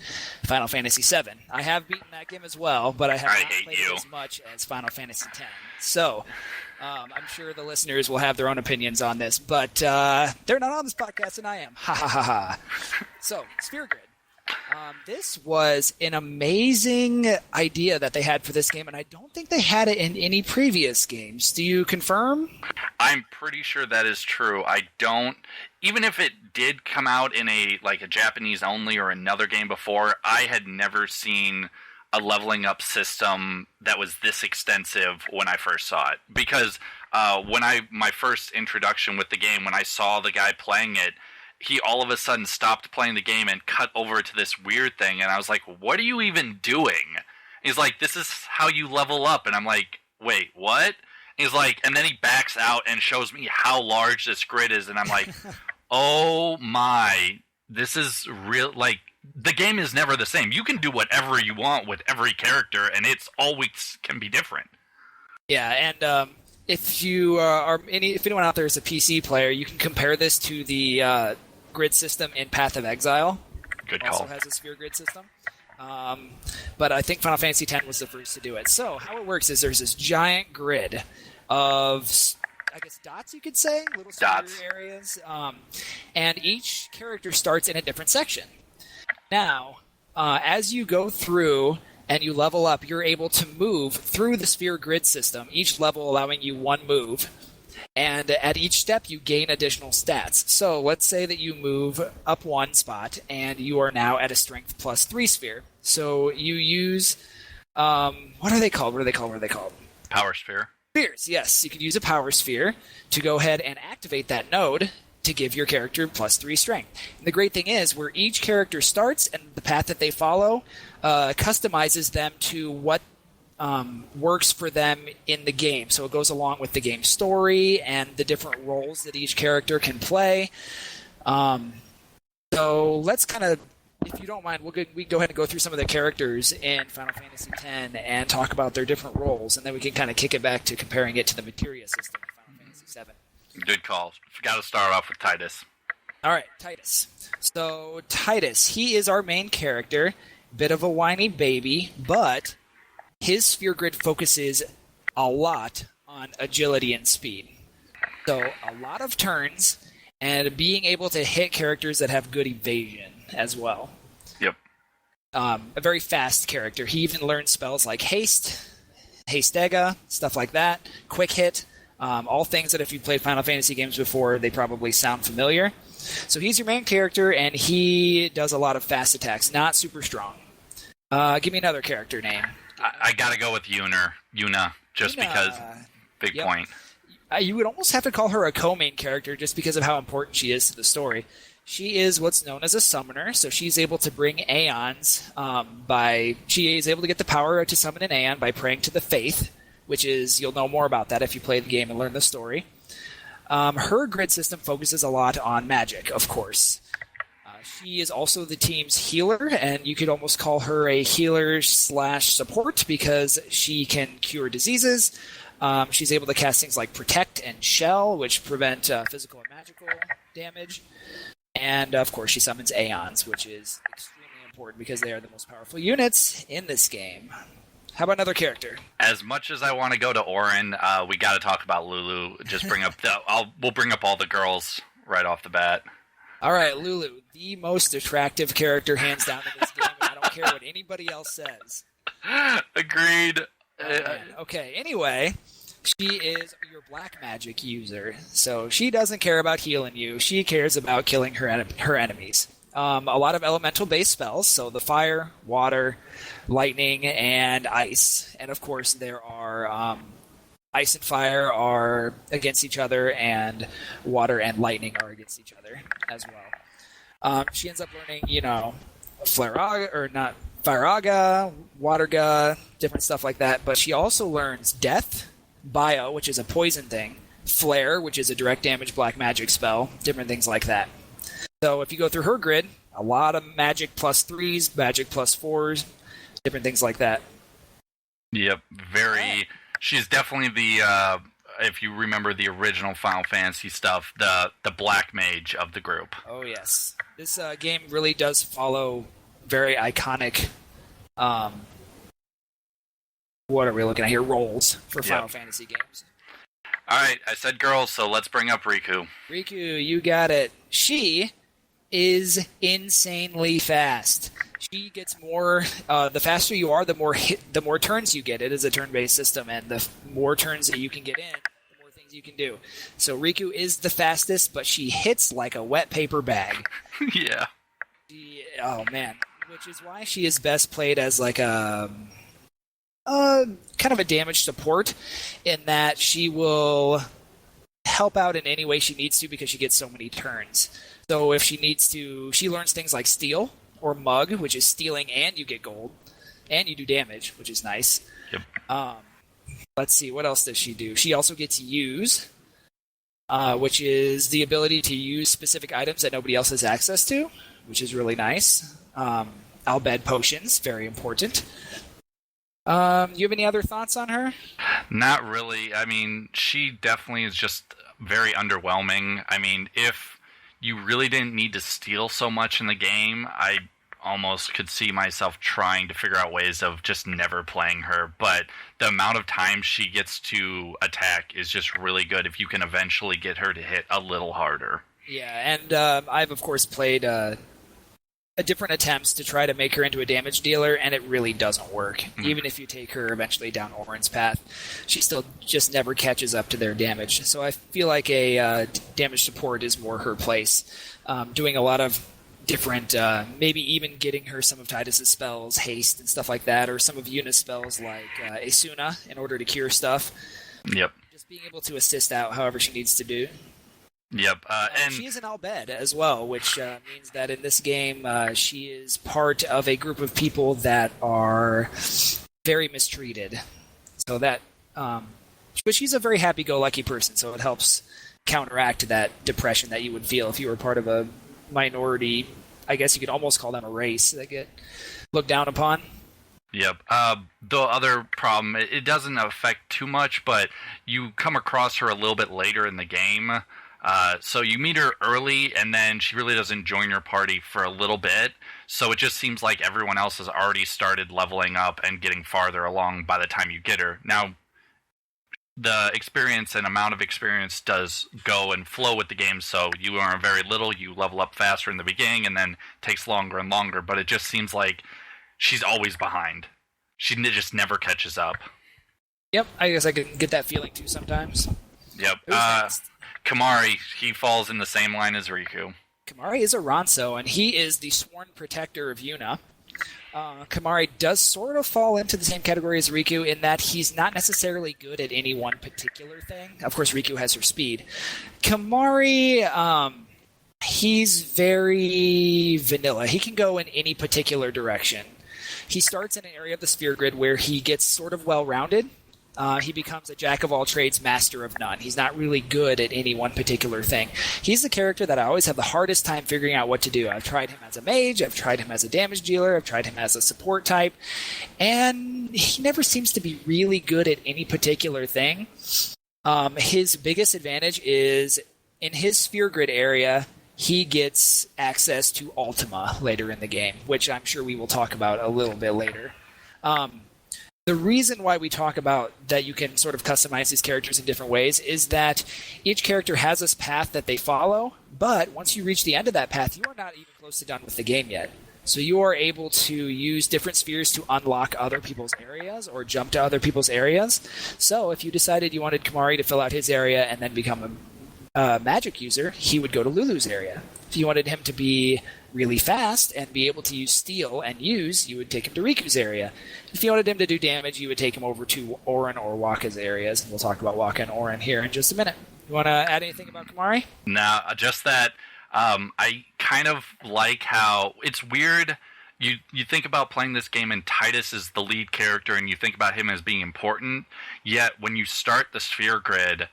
Final Fantasy VII. I have beaten that game as well, but I have not played it as much as Final Fantasy X. So, I'm sure the listeners will have their own opinions on this, but they're not on this podcast, and I am. Ha ha ha ha. So, sphere grid. This was an amazing idea that they had for this game, and I don't think they had it in any previous games. Do you confirm?
I'm pretty sure that is true. I don't... Even if it did come out in a Japanese only or another game before, I had never seen a leveling up system that was this extensive when I first saw it. Because my first introduction with the game, when I saw the guy playing it, he all of a sudden stopped playing the game and cut over to this weird thing, and I was like, what are you even doing? He's like, this is how you level up, and I'm like, wait, what? He's like, and then he backs out and shows me how large this grid is, and I'm like, oh my, this is real, the game is never the same. You can do whatever you want with every character, and it's always can be different.
Yeah, and if anyone out there is a PC player, you can compare this to the grid system in Path of Exile.
Good call.
Also has a sphere grid system. But I think Final Fantasy X was the first to do it. So how it works is there's this giant grid of, I guess, dots, you could say, little sphere areas, and each character starts in a different section. Now, as you go through and you level up, you're able to move through the sphere grid system, each level allowing you one move. And at each step, you gain additional stats. So let's say that you move up one spot, and you are now at a strength plus 3 sphere. So you use, what are they called?
Power sphere.
Spheres, yes. You could use a power sphere to go ahead and activate that node to give your character plus 3 strength. And the great thing is, where each character starts and the path that they follow customizes them to what works for them in the game. So it goes along with the game story and the different roles that each character can play. So let's kind of, if you don't mind, we go ahead and go through some of the characters in Final Fantasy X and talk about their different roles, and then we can kind of kick it back to comparing it to the materia system in Final Fantasy VII.
Good call. Got to start off with Tidus.
All right, Tidus. So Tidus, he is our main character. Bit of a whiny baby, but his sphere grid focuses a lot on agility and speed. So a lot of turns and being able to hit characters that have good evasion as well.
Yep.
A very fast character. He even learns spells like Haste, Hastega, stuff like that, Quick Hit, all things that if you've played Final Fantasy games before, they probably sound familiar. So he's your main character, and he does a lot of fast attacks, not super strong. Give me another character name.
I gotta go with Yuna, just because. Big point.
You would almost have to call her a co-main character just because of how important she is to the story. She is what's known as a summoner, so she's able to bring aeons she is able to get the power to summon an aeon by praying to the Faith, which is, you'll know more about that if you play the game and learn the story. Her grid system focuses a lot on magic, of course. She is also the team's healer, and you could almost call her a healer/support because she can cure diseases. She's able to cast things like Protect and Shell, which prevent physical and magical damage. And, of course, she summons Aeons, which is extremely important because they are the most powerful units in this game. How about another character?
As much as I want to go to Auron, we got to talk about Lulu. Just bring up we'll bring up all the girls right off the bat.
All right, Lulu, the most attractive character hands down in this game, and I don't care what anybody else says.
Agreed.
Okay, anyway, she is your black magic user, so she doesn't care about healing you. She cares about killing her enemies. A lot of elemental-based spells, so the fire, water, lightning, and ice. And, of course, there are ice and fire are against each other, and water and lightning are against each other as well. She ends up learning, Firaga, Waterga, different stuff like that. But she also learns Death, Bio, which is a poison thing, Flare, which is a direct damage black magic spell, different things like that. So if you go through her grid, A lot of magic +3s, magic +4s, different things like that.
Yep, very. She's definitely the. If you remember the original Final Fantasy stuff, the black mage of the group.
Oh yes, this game really does follow very iconic. What are we looking at here? Roles for Final Fantasy games.
All right, I said girls, so let's bring up Riku.
Riku, you got it. She is insanely fast. She gets more. The faster you are, the more turns you get. It is a turn-based system, and the more turns that you can get in, the more things you can do. So Riku is the fastest, but she hits like a wet paper bag.
Yeah.
Oh man, which is why she is best played as like a kind of a damage support, in that she will help out in any way she needs to because she gets so many turns. So if she needs to, she learns things like steal or mug, which is stealing and you get gold, and you do damage, which is nice.
Yep.
Let's see, what else does she do? She also gets use, which is the ability to use specific items that nobody else has access to, which is really nice. Albed potions, very important. You have any other thoughts on her?
Not really. I mean, she definitely is just very underwhelming. I mean, if you really didn't need to steal so much in the game, I almost could see myself trying to figure out ways of just never playing her. But the amount of time she gets to attack is just really good if you can eventually get her to hit a little harder.
Yeah, and I've, of course, played different attempts to try to make her into a damage dealer, and it really doesn't work. Mm. Even if you take her eventually down Auron's path, she still just never catches up to their damage. So I feel like a damage support is more her place. Doing a lot of different, maybe even getting her some of Tidus's spells, haste and stuff like that, or some of Yuna's spells like Esuna in order to cure stuff.
Yep.
Just being able to assist out however she needs to do.
Yep, and
she is an Albed as well, which means that in this game she is part of a group of people that are very mistreated. So that, but she's a very happy-go-lucky person, so it helps counteract that depression that you would feel if you were part of a minority. I guess you could almost call them a race that get looked down upon.
Yep. The other problem, it doesn't affect too much, but you come across her a little bit later in the game. So you meet her early, and then she really doesn't join your party for a little bit. So it just seems like everyone else has already started leveling up and getting farther along by the time you get her. Now, the experience and amount of experience does go and flow with the game, so you are very little, you level up faster in the beginning, and then takes longer and longer, but it just seems like she's always behind. She just never catches up. Yep,
I guess I can get that feeling too sometimes.
Yep. Kimahri, he falls in the same line as Riku.
Kimahri is a Ronso, and he is the sworn protector of Yuna. Kimahri does sort of fall into the same category as Riku in that he's not necessarily good at any one particular thing. Of course, Riku has her speed. Kimahri, he's very vanilla. He can go in any particular direction. He starts in an area of the sphere grid where he gets sort of well-rounded. He becomes a jack-of-all-trades, master of none. He's not really good at any one particular thing. He's the character that I always have the hardest time figuring out what to do. I've tried him as a mage, I've tried him as a damage dealer, I've tried him as a support type, and he never seems to be really good at any particular thing. His biggest advantage is, in his sphere grid area, he gets access to Ultima later in the game, which I'm sure we will talk about a little bit later. The reason why we talk about that you can sort of customize these characters in different ways is that each character has this path that they follow, but once you reach the end of that path, you are not even close to done with the game yet. So you are able to use different spheres to unlock other people's areas or jump to other people's areas. So if you decided you wanted Kimahri to fill out his area and then become a magic user, he would go to Lulu's area. If you wanted him to be really fast and be able to use steal and use, you would take him to Riku's area. If you wanted him to do damage, you would take him over to Auron or Wakka's areas, and we'll talk about Wakka and Auron here in just a minute. You want to add anything about Kimahri?
No, just that I kind of like how it's weird. You think about playing this game and Tidus is the lead character and you think about him as being important, yet when you start the sphere grid,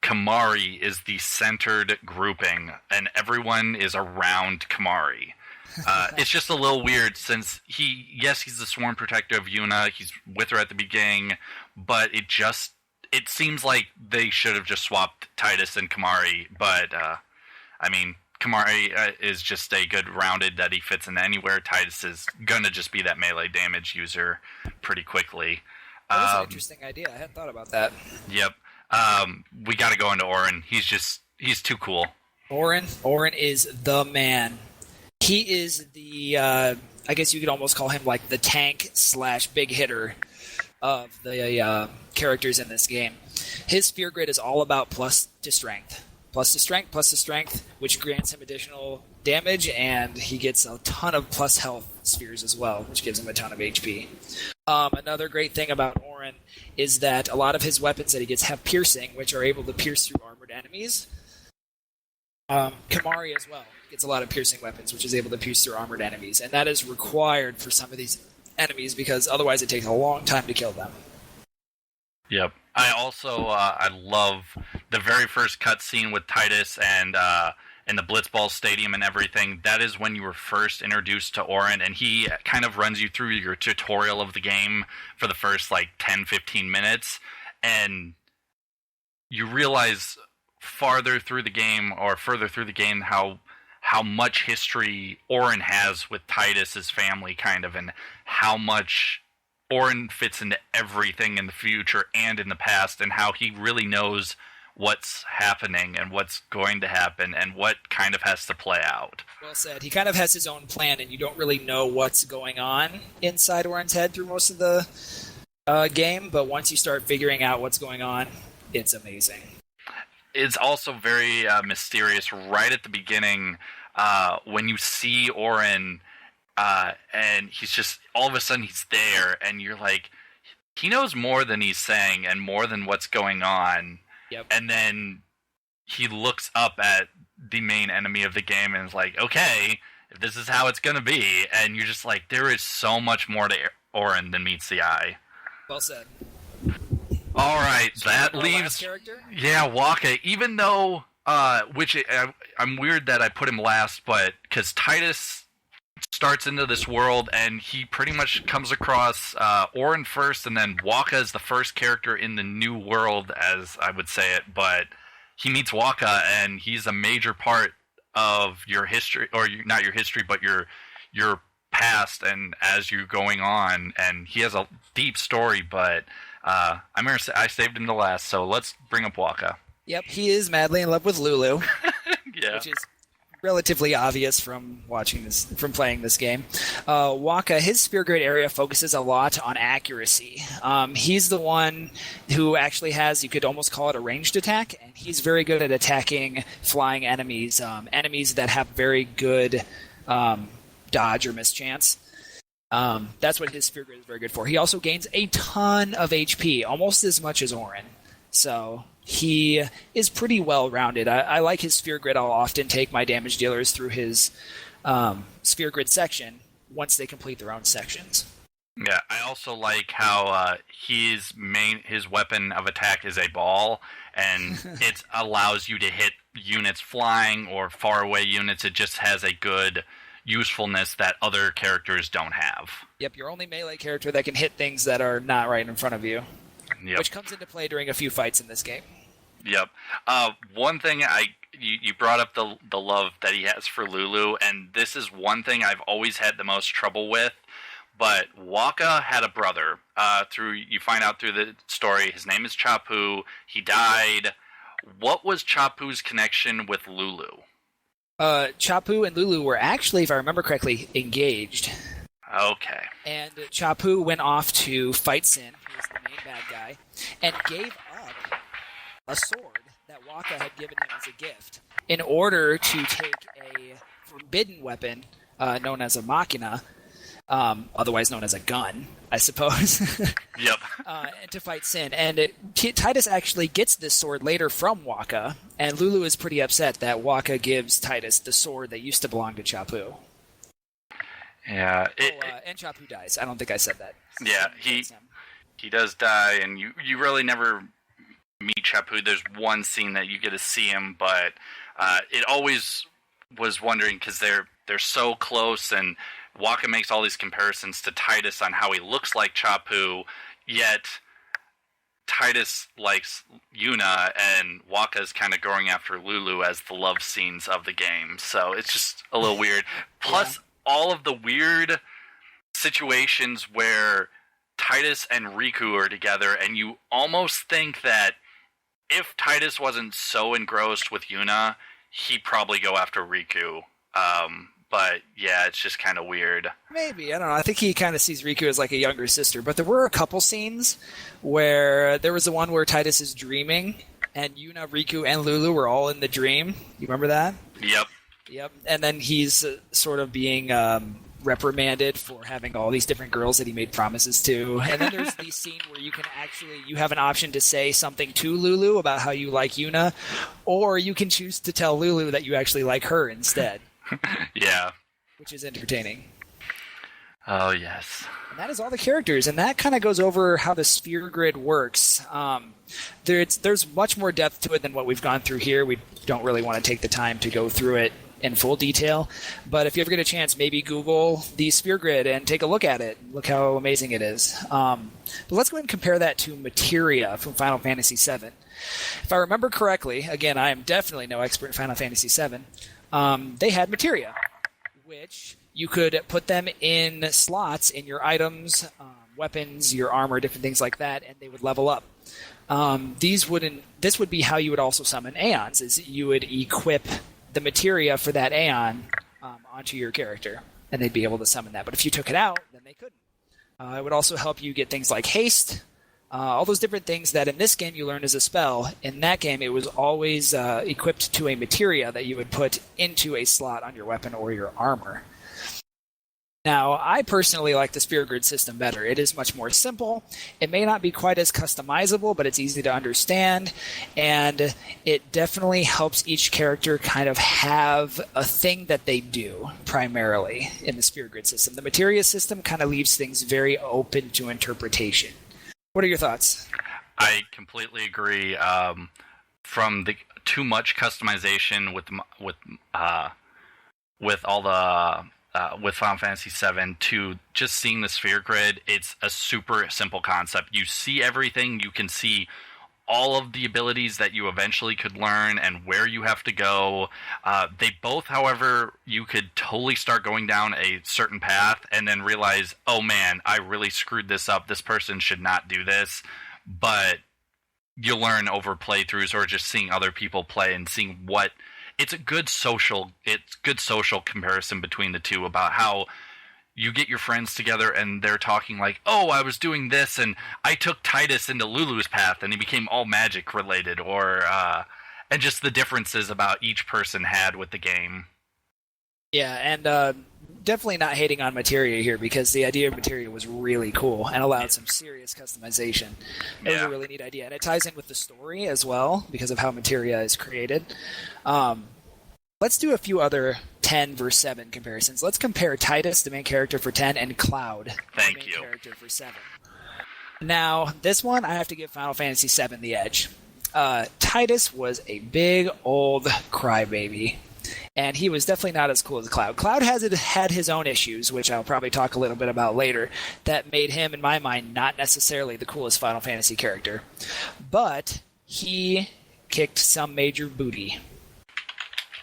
Kimahri is the centered grouping, and everyone is around Kimahri. It's just a little weird since he's the sworn protector of Yuna. He's with her at the beginning, but it seems like they should have just swapped Tidus and Kimahri. But Kimahri is just a good rounded that he fits in anywhere. Tidus is gonna just be that melee damage user pretty quickly.
That's an interesting idea. I hadn't thought about that.
Yep. We got to go into Auron. He's too cool.
Auron is the man. He is the, I guess you could almost call him like the tank / big hitter of the characters in this game. His Sphere Grid is all about plus to strength, which grants him additional damage, and he gets a ton of plus health spheres as well, which gives him a ton of HP. Another great thing about Auron is that a lot of his weapons that he gets have piercing, which are able to pierce through armored enemies. Kimahri as well gets a lot of piercing weapons, which is able to pierce through armored enemies, and that is required for some of these enemies because otherwise it takes a long time to kill them.
Yep. I also I love the very first cutscene with Tidus and in the Blitzball Stadium and everything. That is when you were first introduced to Auron, and he kind of runs you through your tutorial of the game for the first 10-15 minutes, and you realize further through the game how much history Auron has with Tidus's family, kind of, and how much Auron fits into everything in the future and in the past, and how he really knows what's happening and what's going to happen and what kind of has to play out.
Well said. He kind of has his own plan, and you don't really know what's going on inside Auron's head through most of the game, but once you start figuring out what's going on, it's amazing.
It's also very mysterious right at the beginning when you see Auron, and he's just, all of a sudden he's there, and you're like, he knows more than he's saying and more than what's going on.
Yep.
And then he looks up at the main enemy of the game and is like, okay, if this is how it's going to be. And you're just like, there is so much more to Auron than meets the eye.
Well said.
All right, that leaves...
character?
Yeah, Wakka. Even though, I'm weird that I put him last, but because Tidus starts into this world, and he pretty much comes across Auron first, and then Wakka is the first character in the new world, as I would say it, but he meets Wakka, and he's a major part of your history, or not your history, but your past, and as you're going on, and he has a deep story, but I saved him to last, so let's bring up Wakka.
Yep, he is madly in love with Lulu.
Yeah.
Which is relatively obvious from playing this game. Wakka, his Sphere Grid area focuses a lot on accuracy. He's the one who actually has, you could almost call it a ranged attack, and he's very good at attacking flying enemies, enemies that have very good dodge or mischance. That's what his Sphere Grid is very good for. He also gains a ton of HP, almost as much as Auron. So he is pretty well-rounded. I like his Sphere Grid. I'll often take my damage dealers through his Sphere Grid section once they complete their own sections.
Yeah, I also like how his weapon of attack is a ball, and it allows you to hit units flying or far-away units. It just has a good usefulness that other characters don't have.
Yep, your only melee character that can hit things that are not right in front of you.
Yep.
Which comes into play during a few fights in this game.
Yep. One thing you brought up the love that he has for Lulu, and this is one thing I've always had the most trouble with. But Wakka had a brother. You find out through the story. His name is Chapu. He died. What was Chapu's connection with Lulu?
Chapu and Lulu were actually, if I remember correctly, engaged.
Okay.
And Chapu went off to fight Sin, who was the main bad guy, and gave up a sword that Wakka had given him as a gift in order to take a forbidden weapon known as a machina, otherwise known as a gun, I suppose.
Yep.
To fight Sin. And Tidus actually gets this sword later from Wakka, and Lulu is pretty upset that Wakka gives Tidus the sword that used to belong to Chapu.
Yeah.
And Chapu dies. I don't think I said that.
Yeah, he does die, and you really never meet Chapu. There's one scene that you get to see him, but it always was wondering, because they're they're so close, and Waka makes all these comparisons to Tidus on how he looks like Chapu, yet Tidus likes Yuna, and Waka's kind of going after Lulu as the love scenes of the game. So it's just a little weird. Plus, all of the weird situations where Tidus and Riku are together, and you almost think that if Tidus wasn't so engrossed with Yuna, he'd probably go after Riku. But yeah, it's just kind of weird.
Maybe, I don't know. I think he kind of sees Riku as like a younger sister. But there were a couple scenes where there was the one where Tidus is dreaming, and Yuna, Riku, and Lulu were all in the dream. You remember that? Yep. And then he's sort of being reprimanded for having all these different girls that he made promises to. And then there's the scene where you have an option to say something to Lulu about how you like Yuna, or you can choose to tell Lulu that you actually like her instead.
Yeah.
Which is entertaining.
Oh, yes.
And that is all the characters, and that kind of goes over how the sphere grid works. There's much more depth to it than what we've gone through here. We don't really want to take the time to go through it in full detail, but if you ever get a chance, maybe Google the sphere grid and take a look at it. Look how amazing it is. But let's go ahead and compare that to Materia from Final Fantasy VII. If I remember correctly, again, I am definitely no expert in Final Fantasy VII, they had Materia, which you could put them in slots in your items, weapons, your armor, different things like that, and they would level up. This would be how you would also summon Aeons, is you would equip the Materia for that Aeon onto your character, and they'd be able to summon that. But if you took it out, then they couldn't. It would also help you get things like haste, all those different things that in this game you learn as a spell. In that game, it was always equipped to a Materia that you would put into a slot on your weapon or your armor. Now, I personally like the sphere grid system better. It is much more simple. It may not be quite as customizable, but it's easy to understand, and it definitely helps each character kind of have a thing that they do, primarily, in the sphere grid system. The Materia system kind of leaves things very open to interpretation. What are your thoughts?
I completely agree. From the too much customization with all the with Final Fantasy VII to just seeing the sphere grid, it's a super simple concept. You see everything. You can see all of the abilities that you eventually could learn and where you have to go. They both, however, you could totally start going down a certain path and then realize, oh man, I really screwed this up. This person should not do this. But you learn over playthroughs or just seeing other people play and seeing what... It's good social comparison between the two about how you get your friends together and they're talking like, oh, I was doing this and I took Tidus into Lulu's path and he became all magic related, or and just the differences about each person had with the game.
Yeah, and definitely not hating on Materia here, because the idea of Materia was really cool and allowed some serious customization. It was a really neat idea, and it ties in with the story as well because of how Materia is created. Let's do a few other 10 versus 7 comparisons. Let's compare Tidus, the main character for 10, and Cloud, the main character for 7. Now, this one, I have to give Final Fantasy VII the edge. Tidus was a big, old crybaby, and he was definitely not as cool as Cloud. Cloud had his own issues, which I'll probably talk a little bit about later, that made him, in my mind, not necessarily the coolest Final Fantasy character. But he kicked some major booty.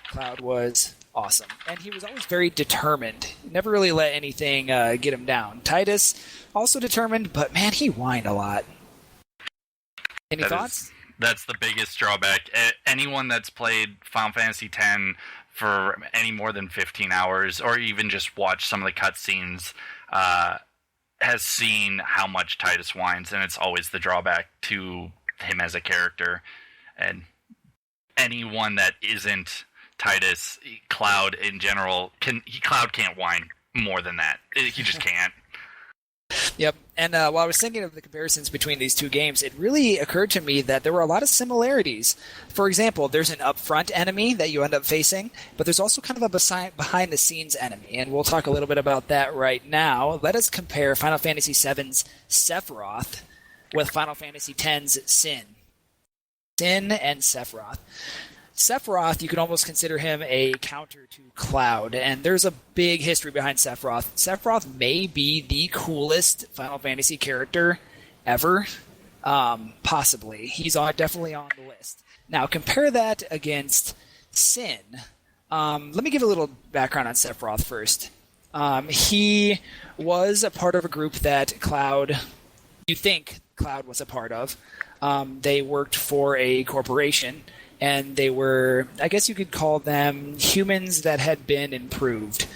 Cloud was awesome, and he was always very determined. Never really let anything get him down. Tidus, also determined, but man, he whined a lot. Any thoughts?
That's the biggest drawback. Anyone that's played Final Fantasy X for any more than 15 hours, or even just watched some of the cutscenes, has seen how much Tidus whines, and it's always the drawback to him as a character. And anyone that isn't Tidus, Cloud in general, Cloud can't whine more than that. He just can't.
Yep, and while I was thinking of the comparisons between these two games, it really occurred to me that there were a lot of similarities. For example, there's an upfront enemy that you end up facing, but there's also kind of a behind-the-scenes enemy, and we'll talk a little bit about that right now. Let us compare Final Fantasy VII's Sephiroth with Final Fantasy X's Sin. Sin and Sephiroth. Sephiroth, you could almost consider him a counter to Cloud, and there's a big history behind Sephiroth. Sephiroth may be the coolest Final Fantasy character ever, possibly. He's definitely on the list. Now, compare that against Sin. Let me give a little background on Sephiroth first. He was a part of a group that Cloud was a part of. They worked for a corporation, and they were, I guess you could call them humans that had been improved.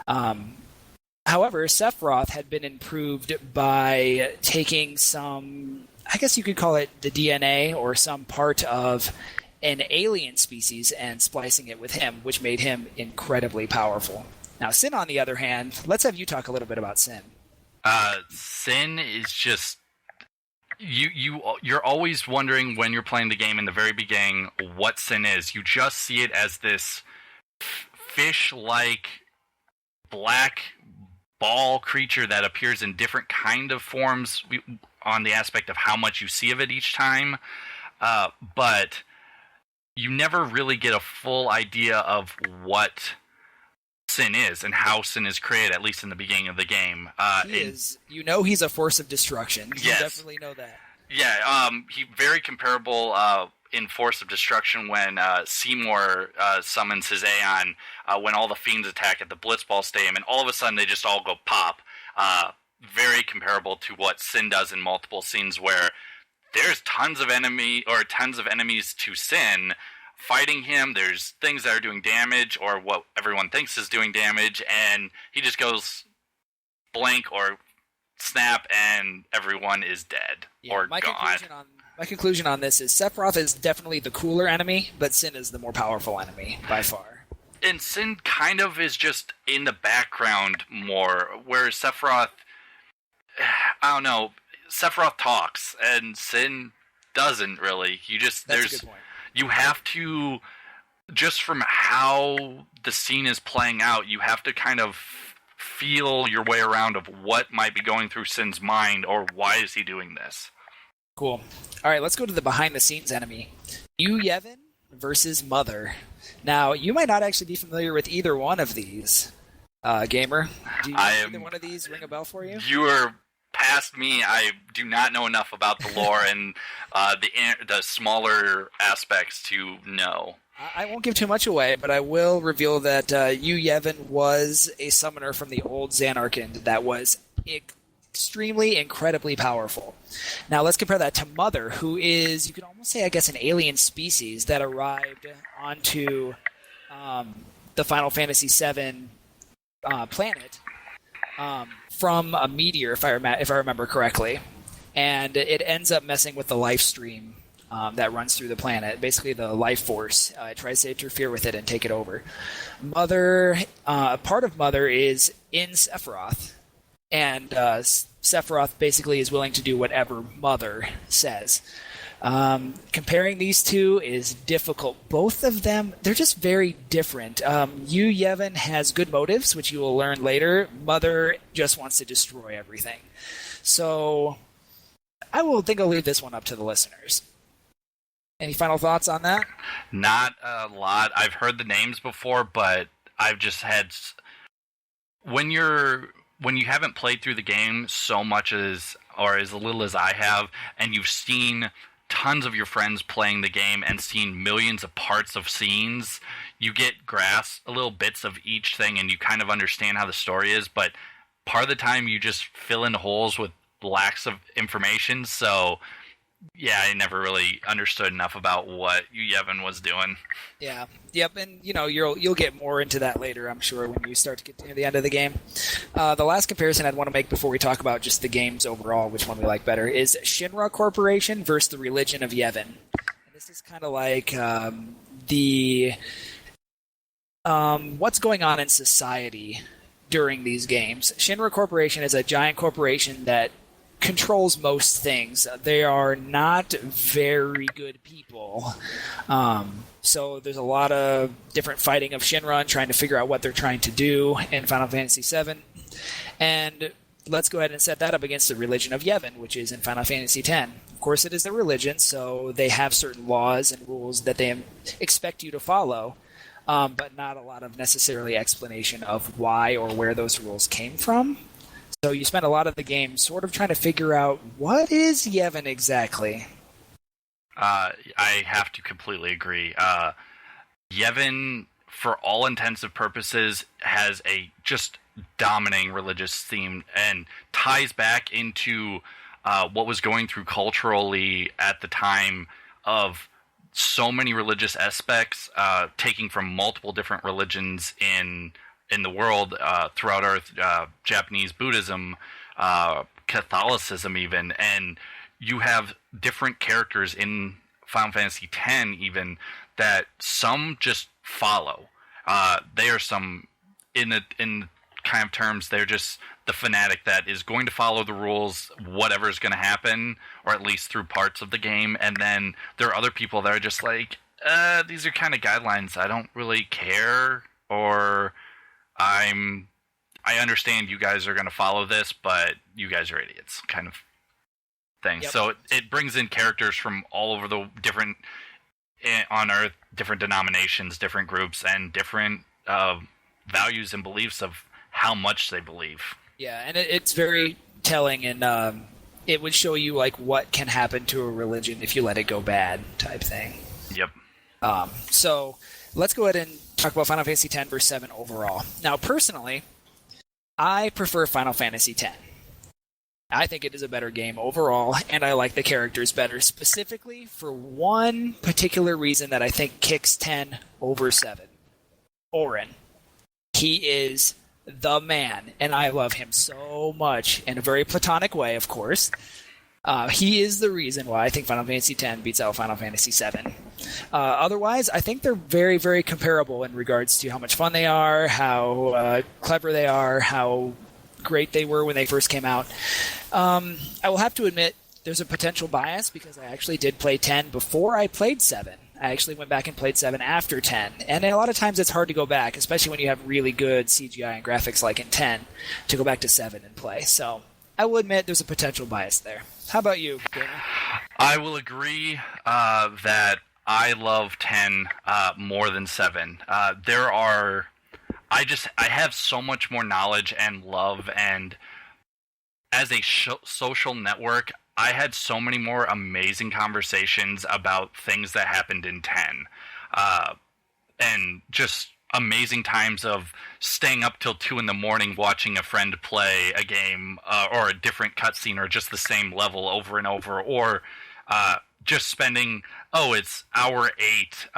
However, Sephiroth had been improved by taking some, I guess you could call it the DNA or some part of an alien species and splicing it with him, which made him incredibly powerful. Now, Sin, on the other hand, let's have you talk a little bit about Sin.
Sin is just... You're always wondering when you're playing the game in the very beginning what Sin is. You just see it as this fish-like black ball creature that appears in different kind of forms on the aspect of how much you see of it each time. But you never really get a full idea of what Sin is and how Sin is created, at least in the beginning of the game.
He's a force of destruction. You definitely know that.
Yeah, he very comparable in Force of Destruction when Seymour summons his Aeon when all the fiends attack at the Blitzball Stadium, and all of a sudden they just all go pop. Very comparable to what Sin does in multiple scenes where there's tons of enemies to Sin fighting him. There's things that are doing damage or what everyone thinks is doing damage, and he just goes blink or snap and everyone is dead or gone.
My conclusion on this is Sephiroth is definitely the cooler enemy, but Sin is the more powerful enemy by far.
And Sin kind of is just in the background more, whereas Sephiroth, I don't know, Sephiroth talks and Sin doesn't really.
That's a good point.
You have to, just from how the scene is playing out, you have to kind of feel your way around of what might be going through Sin's mind or why is he doing this.
Cool. All right, let's go to the behind-the-scenes enemy. Yu Yevon versus Mother. Now, you might not actually be familiar with either one of these, Gamer. Do either one of these ring a bell for you?
You are past me. I do not know enough about the lore and the smaller aspects to know.
I won't give too much away, but I will reveal that Yu Yevon was a summoner from the old Xanarkand that was extremely, incredibly powerful. Now let's compare that to Mother, who is, you could almost say, I guess, an alien species that arrived onto the Final Fantasy VII planet from a meteor, if I remember correctly, and it ends up messing with the life stream that runs through the planet, basically the life force. It tries to interfere with it and take it over. Mother, part of Mother is in Sephiroth, and Sephiroth basically is willing to do whatever Mother says. Comparing these two is difficult. Both of them, they're just very different. Yu Yevon has good motives, which you will learn later. Mother just wants to destroy everything. So I think I'll leave this one up to the listeners. Any final thoughts on that?
Not a lot. I've heard the names before, but I've just had... When you haven't played through the game so much as little as I have, and you've seen tons of your friends playing the game and seen millions of parts of scenes, you get little bits of each thing and you kind of understand how the story is, but part of the time you just fill in holes with lacks of information, so yeah, I never really understood enough about what Yu Yevon was doing.
Yeah, yep, and you'll get more into that later, I'm sure, when you start to get to the end of the game. The last comparison I'd want to make before we talk about just the games overall, which one we like better, is Shinra Corporation versus the Religion of Yevon. And this is kind of like what's going on in society during these games. Shinra Corporation is a giant corporation that controls most things. They are not very good people. So there's a lot of different fighting of Shinra and trying to figure out what they're trying to do in Final Fantasy VII. And let's go ahead and set that up against the Religion of Yevon, which is in Final Fantasy X. Of course, it is a religion, so they have certain laws and rules that they expect you to follow, but not a lot of necessarily explanation of why or where those rules came from. So you spend a lot of the game sort of trying to figure out, what is Yevon exactly?
I have to completely agree. Yevon, for all intents and purposes, has a just dominating religious theme and ties back into what was going through culturally at the time of so many religious aspects, taking from multiple different religions in the world throughout Earth, Japanese Buddhism, Catholicism even, and you have different characters in Final Fantasy X even that some just follow. They are some, in kind of terms, they're just the fanatic that is going to follow the rules, whatever is going to happen, or at least through parts of the game. And then there are other people that are just like, these are kind of guidelines. I don't really care, or I understand you guys are going to follow this, but you guys are idiots, kind of thing. Yep. So it brings in characters from all over the different on Earth, different denominations, different groups, and different values and beliefs of how much they believe.
Yeah, and it's very telling, and it would show you like what can happen to a religion if you let it go bad, type thing.
Yep.
So let's go ahead and talk about Final Fantasy X verse 7 overall. Now, personally, I prefer Final Fantasy X. I think it is a better game overall, and I like the characters better, specifically for one particular reason that I think kicks 10 over 7. Auron. He is the man, and I love him so much, in a very platonic way, of course. He is the reason why I think Final Fantasy X beats out Final Fantasy VII. Otherwise, I think they're very, very comparable in regards to how much fun they are, how clever they are, how great they were when they first came out. I will have to admit there's a potential bias because I actually did play 10 before I played 7. I actually went back and played 7 after 10. And a lot of times it's hard to go back, especially when you have really good CGI and graphics like in 10, to go back to 7 and play. So I will admit there's a potential bias there. How about you, Dana?
I will agree that I love 10 more than 7. I have so much more knowledge and love, and as a social network, I had so many more amazing conversations about things that happened in 10. And just amazing times of staying up till 2 in the morning watching a friend play a game or a different cutscene or just the same level over and over, or just spending, it's hour 8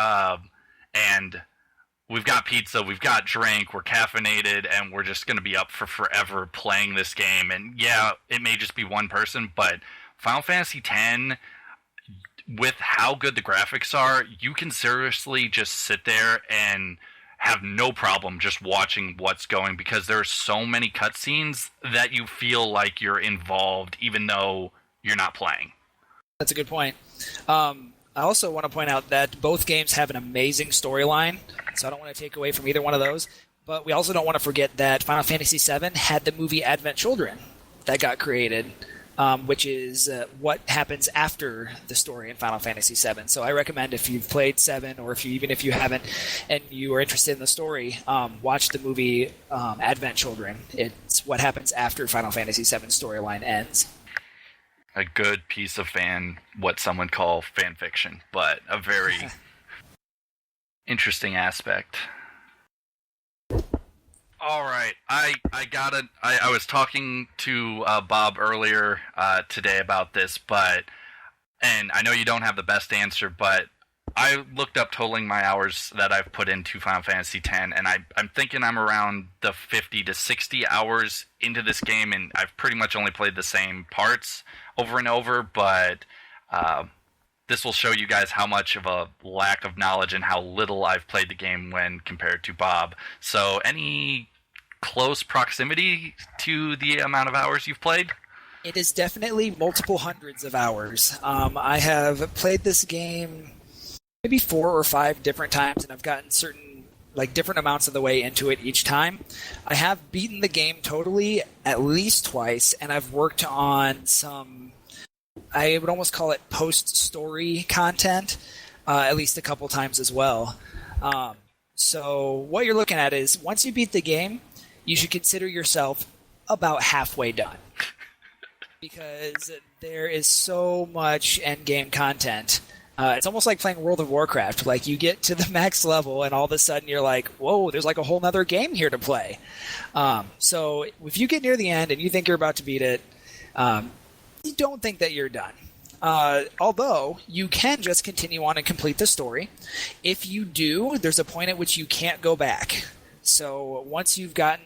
and we've got pizza, we've got drink, we're caffeinated, and we're just going to be up for forever playing this game. And yeah, it may just be one person, but Final Fantasy X, with how good the graphics are, you can seriously just sit there and have no problem just watching what's going, because there are so many cutscenes that you feel like you're involved even though you're not playing.
That's a good point. I also want to point out that both games have an amazing storyline, so I don't want to take away from either one of those. But we also don't want to forget that Final Fantasy VII had the movie Advent Children that got created, which is what happens after the story in Final Fantasy VII. So I recommend, if you've played 7, or even if you haven't and you are interested in the story, watch the movie Advent Children. It's what happens after Final Fantasy VII storyline ends.
A good piece of what some would call fan fiction, but a very interesting aspect. All right, I was talking to Bob earlier today about this, and I know you don't have the best answer, but I looked up totaling my hours that I've put into Final Fantasy X, and I'm thinking I'm around the 50 to 60 hours into this game, and I've pretty much only played the same parts over and over, but this will show you guys how much of a lack of knowledge and how little I've played the game when compared to Bob. So any close proximity to the amount of hours you've played?
It is definitely multiple hundreds of hours. I have played this game maybe 4 or 5 different times, and I've gotten different amounts of the way into it each time. I have beaten the game totally at least twice, and I've worked on some I would almost call it post-story content, at least a couple times as well. So what you're looking at is once you beat the game, you should consider yourself about halfway done. Because there is so much endgame content. It's almost like playing World of Warcraft. Like, you get to the max level, and all of a sudden you're like, whoa, there's like a whole nother game here to play. So if you get near the end and you think you're about to beat it, you don't think that you're done. Although, you can just continue on and complete the story. If you do, there's a point at which you can't go back. So once you've gotten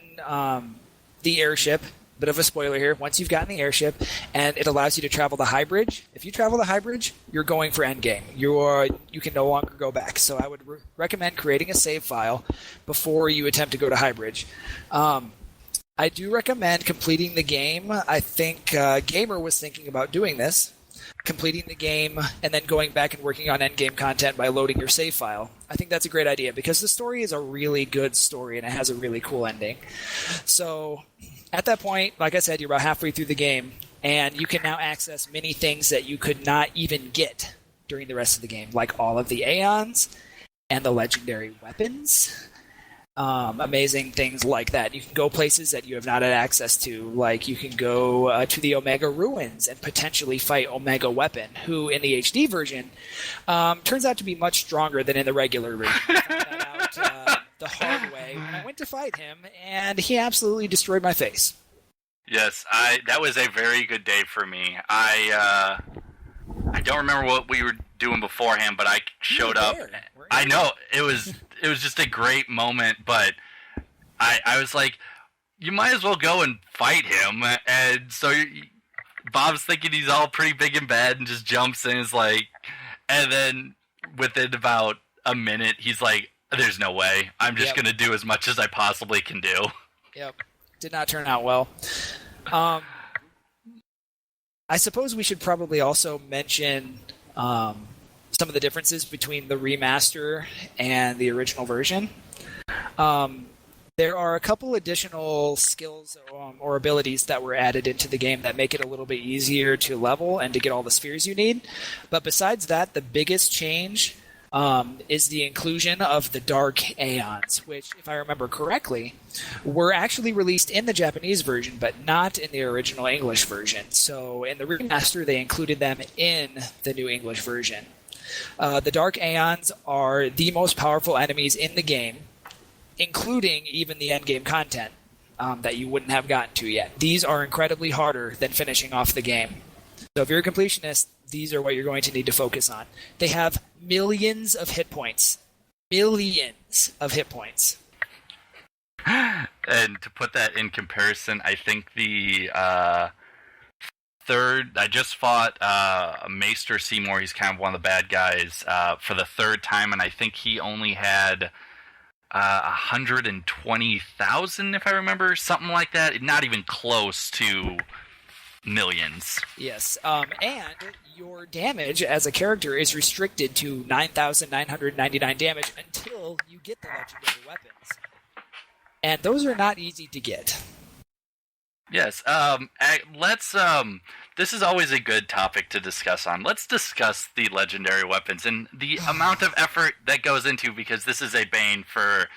the airship, bit of a spoiler here, once you've gotten the airship and it allows you to travel the high bridge, if you travel the high bridge, you're going for endgame. You can no longer go back. So I would recommend creating a save file before you attempt to go to high bridge. I do recommend completing the game. I think Gamer was thinking about doing this, completing the game and then going back and working on endgame content by loading your save file. I think that's a great idea because the story is a really good story and it has a really cool ending. So at that point, like I said, you're about halfway through the game, and you can now access many things that you could not even get during the rest of the game, like all of the Aeons and the legendary weapons. Amazing things like that. You can go places that you have not had access to, like you can go to the Omega Ruins and potentially fight Omega Weapon, who in the HD version turns out to be much stronger than in the regular version. I found that out the hard way when I went to fight him, and he absolutely destroyed my face.
Yes, that was a very good day for me. I don't remember what we were doing beforehand, but I showed up. I know it was just a great moment, but I was like, you might as well go and fight him. And so Bob's thinking he's all pretty big and bad and just jumps in. Is like, and then within about a minute, he's like, there's no way. I'm just going to do as much as I possibly can do.
Yep. Did not turn out well. I suppose we should probably also mention some of the differences between the remaster and the original version. There are a couple additional skills or abilities that were added into the game that make it a little bit easier to level and to get all the spheres you need. But besides that, the biggest change is the inclusion of the Dark Aeons, which, if I remember correctly, were actually released in the Japanese version, but not in the original English version. So in the remaster, they included them in the new English version. The Dark Aeons are the most powerful enemies in the game, including even the endgame content that you wouldn't have gotten to yet. These are incredibly harder than finishing off the game. So if you're a completionist, these are what you're going to need to focus on. They have millions of hit points. Millions of hit points.
And to put that in comparison, I think the third... I just fought Maester Seymour. He's kind of one of the bad guys for the third time, and I think he only had 120,000, if I remember, something like that. Not even close to millions.
Yes, and your damage as a character is restricted to 9,999 damage until you get the legendary weapons. And those are not easy to get.
Yes, let's, this is always a good topic to discuss on. Let's discuss the legendary weapons and the amount of effort that goes into, because this is a bane for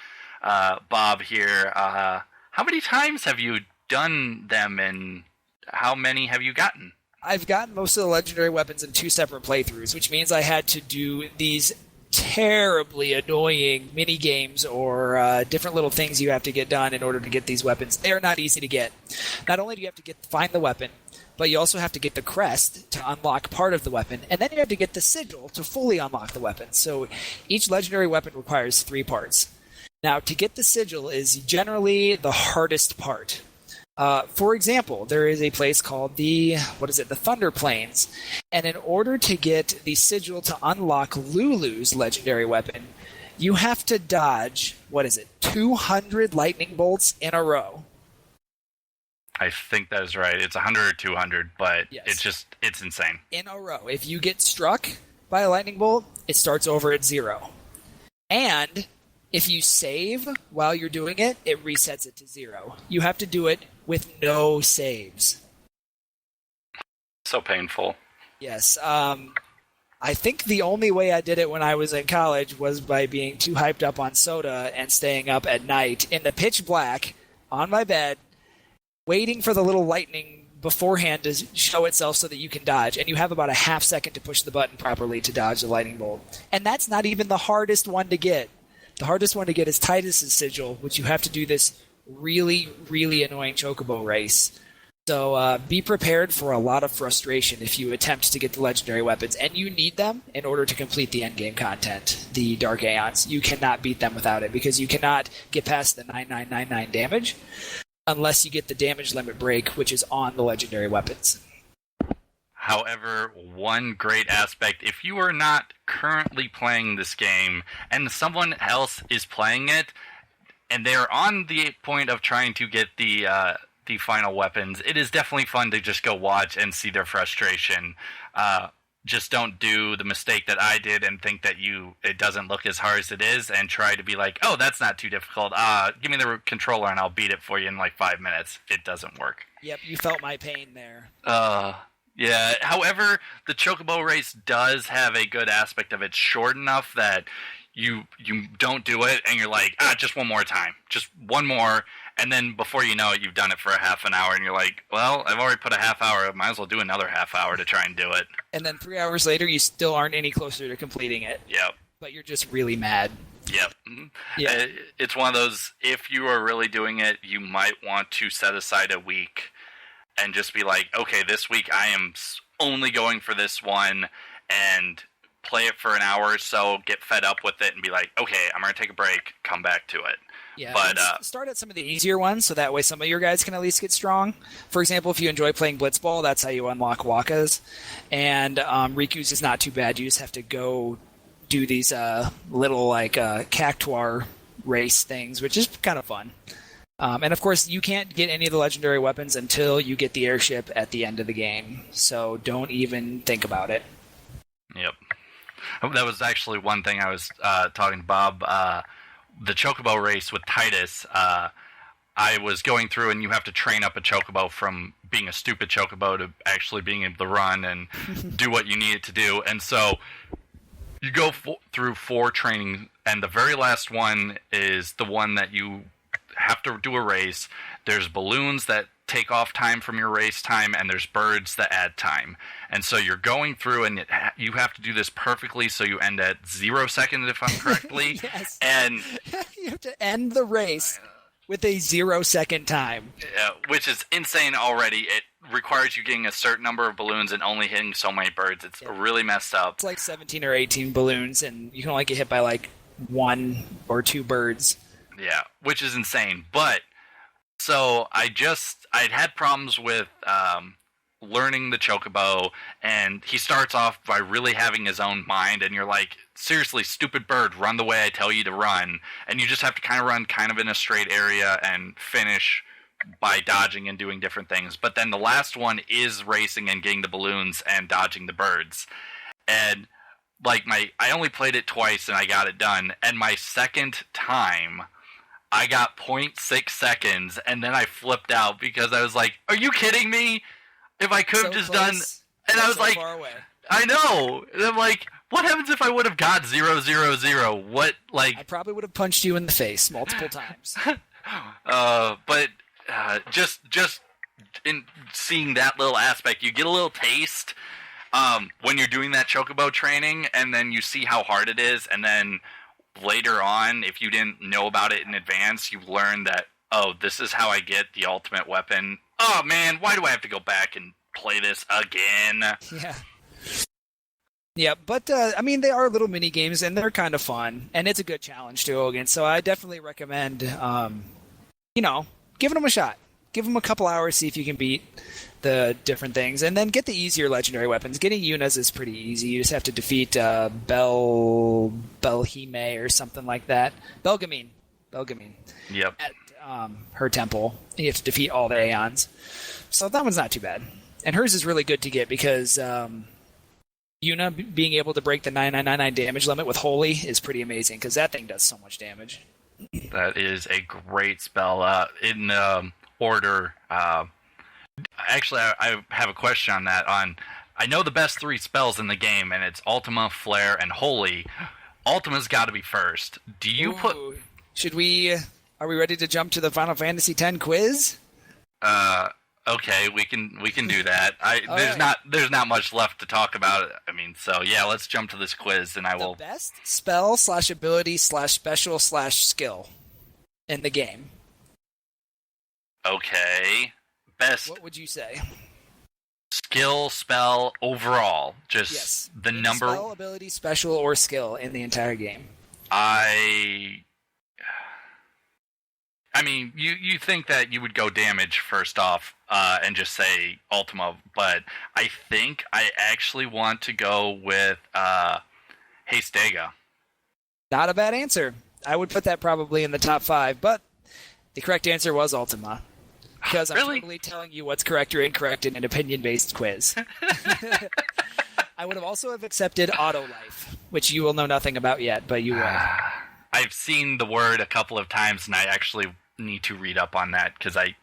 Bob here. How many times have you done them, and how many have you gotten?
I've gotten most of the legendary weapons in 2 separate playthroughs, which means I had to do these terribly annoying mini games or different little things you have to get done in order to get these weapons. They are not easy to get. Not only do you have to find the weapon, but you also have to get the crest to unlock part of the weapon, and then you have to get the sigil to fully unlock the weapon. So each legendary weapon requires 3 parts. Now, to get the sigil is generally the hardest part. For example, there is a place called the Thunder Plains, and in order to get the sigil to unlock Lulu's legendary weapon, you have to dodge, 200 lightning bolts in a row.
I think that is right. It's 100 or 200, but yes. It's insane.
In a row. If you get struck by a lightning bolt, it starts over at 0. And if you save while you're doing it, it resets it to 0. You have to do it with no saves.
So painful.
Yes. I think the only way I did it when I was in college was by being too hyped up on soda and staying up at night in the pitch black on my bed, waiting for the little lightning beforehand to show itself so that you can dodge. And you have about a half second to push the button properly to dodge the lightning bolt. And that's not even the hardest one to get. The hardest one to get is Titus's sigil, which you have to do this really, really annoying chocobo race. So be prepared for a lot of frustration if you attempt to get the legendary weapons, and you need them in order to complete the endgame content, the Dark Aeons. You cannot beat them without it, because you cannot get past the 9999 damage unless you get the damage limit break, which is on the legendary weapons.
However, one great aspect, if you are not currently playing this game and someone else is playing it, and they're on the point of trying to get the final weapons, it is definitely fun to just go watch and see their frustration. Just don't do the mistake that I did and think that it doesn't look as hard as it is, and try to be like, oh, that's not too difficult. Give me the controller and I'll beat it for you in like 5 minutes. It doesn't work.
Yep, you felt my pain there.
Yeah. However, the Chocobo race does have a good aspect of it. Short enough that you don't do it and you're like, just one more time. Just one more. And then before you know it, you've done it for a half an hour, and you're like, well, I've already put a half hour. I might as well do another half hour to try and do it.
And then 3 hours later, you still aren't any closer to completing it.
Yep.
But you're just really mad.
Yep.
Yeah.
It's one of those, if you are really doing it, you might want to set aside a week and just be like, okay, this week I am only going for this one, and play it for an hour or so, get fed up with it, and be like, okay, I'm going to take a break, come back to it.
Yeah,
but
start at some of the easier ones, so that way some of your guys can at least get strong. For example, if you enjoy playing Blitzball, that's how you unlock Wakas. And Riku's is not too bad. You just have to go do these little cactuar race things, which is kind of fun. And of course, you can't get any of the legendary weapons until you get the airship at the end of the game. So don't even think about it.
Yep. That was actually one thing I was talking to Bob. The Chocobo race with Titus, I was going through, and you have to train up a Chocobo from being a stupid Chocobo to actually being able to run and do what you need it to do. And so you go through 4 training, and the very last one is the one that you have to do a race. There's balloons that take off time from your race time, and there's birds that add time. And so you're going through, and you have to do this perfectly, so you end at 0 seconds, if I'm correctly.
Yes.
And
you have to end the race with a 0 second time.
Which is insane already. It requires you getting a certain number of balloons and only hitting so many birds. It's really messed up.
It's like 17 or 18 balloons, and you can only get hit by like 1 or 2 birds.
Yeah, which is insane. But so I'd had problems with learning the Chocobo, and he starts off by really having his own mind, and you're like, seriously, stupid bird, run the way I tell you to run. And you just have to kind of run kind of in a straight area and finish by dodging and doing different things. But then the last one is racing and getting the balloons and dodging the birds. And like I only played it twice and I got it done, and my second time I got 0.6 seconds, and then I flipped out because I was like, are you kidding me? If I could have just done... And I was like, I know. And I'm like, what happens if I would have got 0, 0, 0? What, like...
I probably would have punched you in the face multiple times.
But just in seeing that little aspect, you get a little taste when you're doing that Chocobo training, and then you see how hard it is, and then later on, if you didn't know about it in advance, you learn that, oh, this is how I get the ultimate weapon. Oh, man, why do I have to go back and play this again?
Yeah. Yeah, but, I mean, they are little mini games, and they're kind of fun, and it's a good challenge to go against, so I definitely recommend, giving them a shot. Give them a couple hours, see if you can beat the different things, and then get the easier legendary weapons. Getting Yuna's is pretty easy. You just have to defeat Belhime or something like that. Belgamine.
Yep.
At her temple. You have to defeat all the Aeons. So that one's not too bad. And hers is really good to get because Yuna being able to break the 9999 damage limit with Holy is pretty amazing because that thing does so much damage.
That is a great spell. In order... Actually, I have a question on that. I know the best 3 spells in the game, and it's Ultima, Flare, and Holy. Ultima's got to be first. Do you put?
Should we? Are we ready to jump to the Final Fantasy X quiz?
Okay, we can do that. There's not much left to talk about. I mean, so yeah, let's jump to this quiz, and I will.
The best spell / ability / special / skill in the game.
Okay, best.
What would you say?
Skill, spell, overall, just the number.
Spell, ability, special, or skill in the entire game.
I mean, you think that you would go damage first off and just say Ultima, but I think I actually want to go with Hastega.
Not a bad answer. I would put that probably in the top 5, but the correct answer was Ultima. Because I'm totally telling you what's correct or incorrect in an opinion-based quiz. I would have also have accepted Autolife, which you will know nothing about yet, but you will.
I've seen the word a couple of times, and I actually need to read up on that because I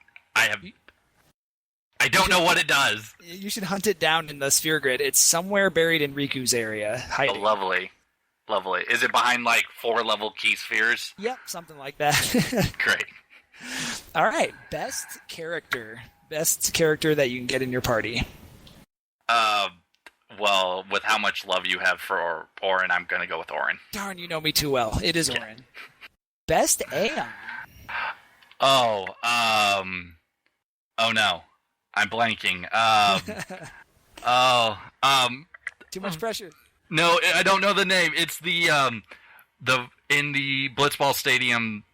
don't know what it does.
You should hunt it down in the sphere grid. It's somewhere buried in Riku's area, hiding.
Oh, lovely. Is it behind like 4-level key spheres?
Yep, something like that.
Great.
All right, best character that you can get in your party.
Well, with how much love you have for Auron, I'm gonna go with Auron.
Darn, you know me too well. It is Auron. Best Aeon.
Oh no, I'm blanking.
Too much pressure.
No, I don't know the name. It's the in the Blitzball Stadium.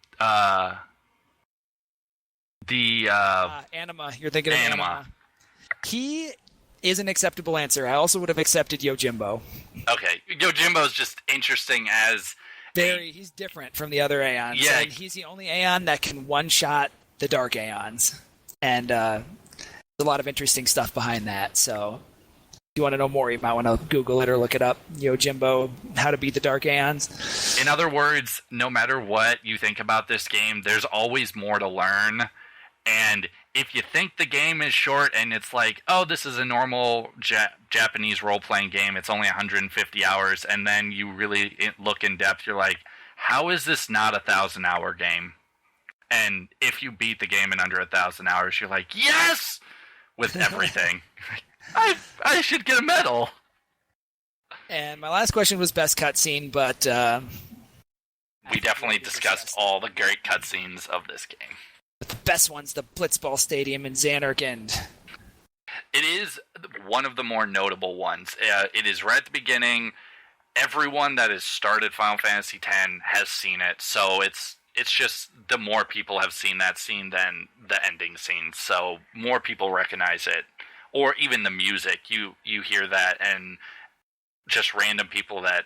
Anima. You're thinking of Anima. He is an acceptable answer. I also would have accepted Yojimbo.
Okay, Yojimbo's just interesting as
he's different from the other Aeons.
Yeah,
and he's the only Aeon that can one-shot the Dark Aeons, and there's a lot of interesting stuff behind that. So, if you want to know more, you might want to Google it or look it up. Yojimbo, how to beat the Dark Aeons.
In other words, no matter what you think about this game, there's always more to learn. And if you think the game is short and it's like, oh, this is a normal Japanese role-playing game, it's only 150 hours, and then you really look in depth, you're like, how is this not a 1,000-hour game? And if you beat the game in under 1,000 hours, you're like, yes! With everything. I should get a medal.
And my last question was best cutscene, but...
we definitely discussed all the great cutscenes of this game.
But the best one's the Blitzball Stadium in Xanarkand.
It is one of the more notable ones. It is right at the beginning. Everyone that has started Final Fantasy X has seen it, so it's just the more people have seen that scene than the ending scene, so more people recognize it. Or even the music, you hear that, and just random people that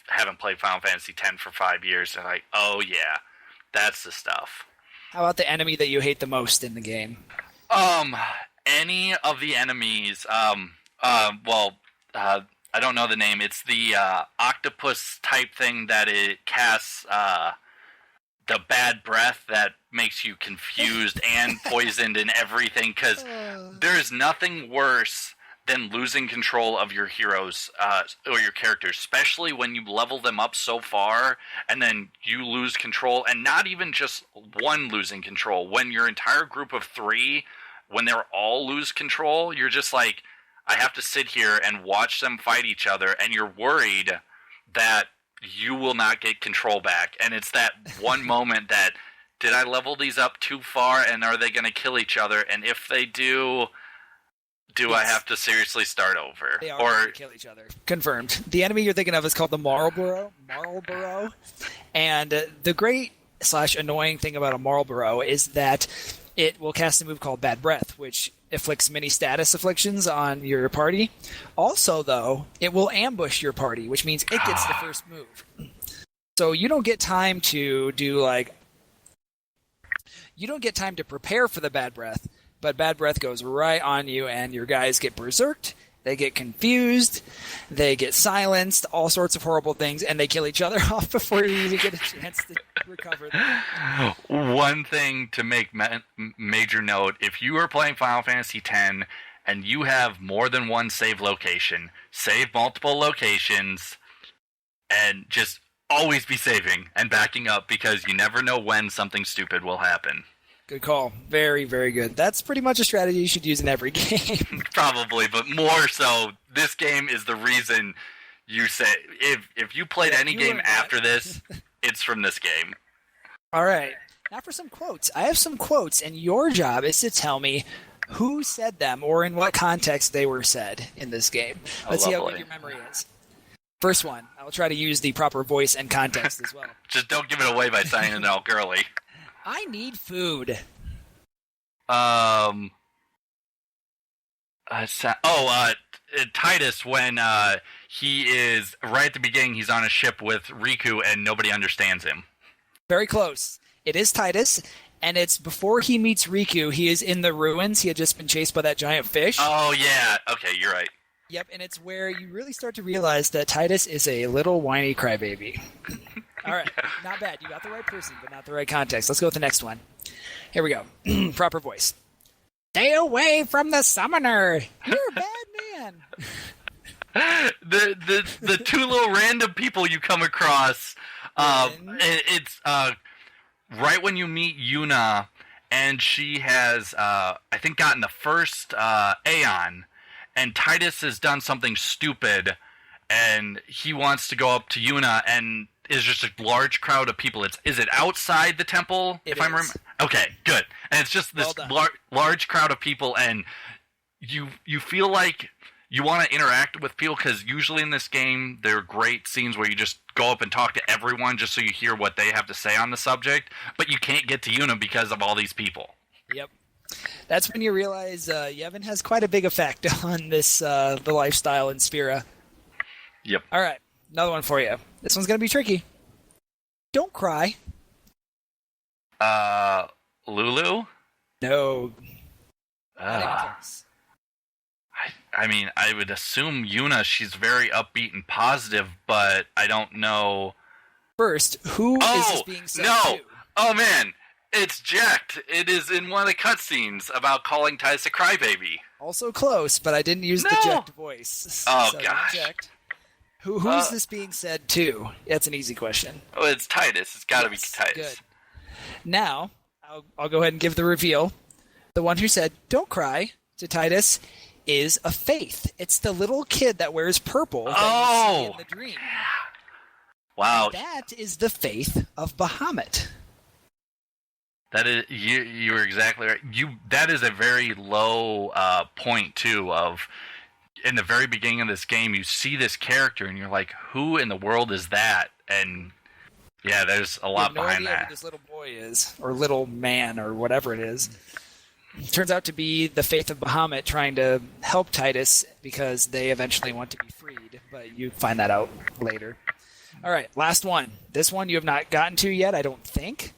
haven't played Final Fantasy X for 5 years are like, oh yeah, that's the stuff.
How about the enemy that you hate the most in the game?
Any of the enemies, I don't know the name. It's the octopus type thing that it casts the bad breath that makes you confused and poisoned and everything, because there's nothing worse than losing control of your heroes or your characters, especially when you level them up so far and then you lose control, and not even just one losing control. When your entire group of 3, when they're all lose control, you're just like, I have to sit here and watch them fight each other, and you're worried that you will not get control back. And it's that one moment that, did I level these up too far, and are they going to kill each other? And if they do... yes. I have to seriously start over?
They are going to kill each other. Confirmed. The enemy you're thinking of is called the Marlboro. And the great / annoying thing about a Marlboro is that it will cast a move called Bad Breath, which afflicts many status afflictions on your party. Also, though, it will ambush your party, which means it gets the first move. So you don't get time to you don't get time to prepare for the Bad Breath. But Bad Breath goes right on you, and your guys get berserked, they get confused, they get silenced, all sorts of horrible things, and they kill each other off before you even get a chance to recover that.
One thing to make major note, if you are playing Final Fantasy X and you have more than one save location, save multiple locations, and just always be saving and backing up because you never know when something stupid will happen.
Good call. Very, very good. That's pretty much a strategy you should use in every game.
Probably, but more so, this game is the reason you say, if you played any game after this, it's from this game.
All right. Now for some quotes. I have some quotes, and your job is to tell me who said them or in what context they were said in this game. Let's see how good your memory is. First one. I will try to use the proper voice and context as well.
Just don't give it away by saying it all girly.
I need food.
Titus, when he is right at the beginning, he's on a ship with Riku and nobody understands him.
Very close. It is Titus, and it's before he meets Riku. He is in the ruins. He had just been chased by that giant fish.
Oh, yeah. Okay, you're right.
Yep, and it's where you really start to realize that Titus is a little whiny crybaby. All right, not bad. You got the right person, but not the right context. Let's go with the next one. Here we go. Proper voice. Stay away from the summoner. You're a bad man.
the two little random people you come across. It's right when you meet Yuna, and she has, I think, gotten the first Aeon, and Titus has done something stupid, and he wants to go up to Yuna, and is just a large crowd of people. Is it outside the temple?
It
if I remember. Okay, good. And it's just this large crowd of people, and you feel like you want to interact with people, because usually in this game there are great scenes where you just go up and talk to everyone just so you hear what they have to say on the subject, but you can't get to Yuna because of all these people.
Yep. That's when you realize Yevon has quite a big effect on this the lifestyle in Sphera.
Yep.
All right, another one for you. This one's going to be tricky. Don't cry.
Lulu?
No.
I mean, I would assume Yuna, she's very upbeat and positive, but I don't know.
First, who is this being said to?
Oh, man. It's Jecht. It is in one of the cutscenes about calling Titus a crybaby.
Also close, but I didn't use the Jecht voice.
Oh, gosh.
Who's this being said to? That's an easy question.
Oh, it's Titus. It's got to be Titus.
Good. Now, I'll go ahead and give the reveal. The one who said, don't cry, to Titus is a Faith. It's the little kid that wears purple that you see in the dream.
Wow.
That is the Faith of Bahamut.
That is, you're exactly right. That is a very low point, too, of in the very beginning of this game, you see this character, and you're like, who in the world is that? And, yeah, there's a lot behind that.
Who this little boy is, or little man, or whatever it is. It turns out to be the Faith of Bahamut trying to help Titus because they eventually want to be freed, but you find that out later. All right, last one. This one you have not gotten to yet, I don't think.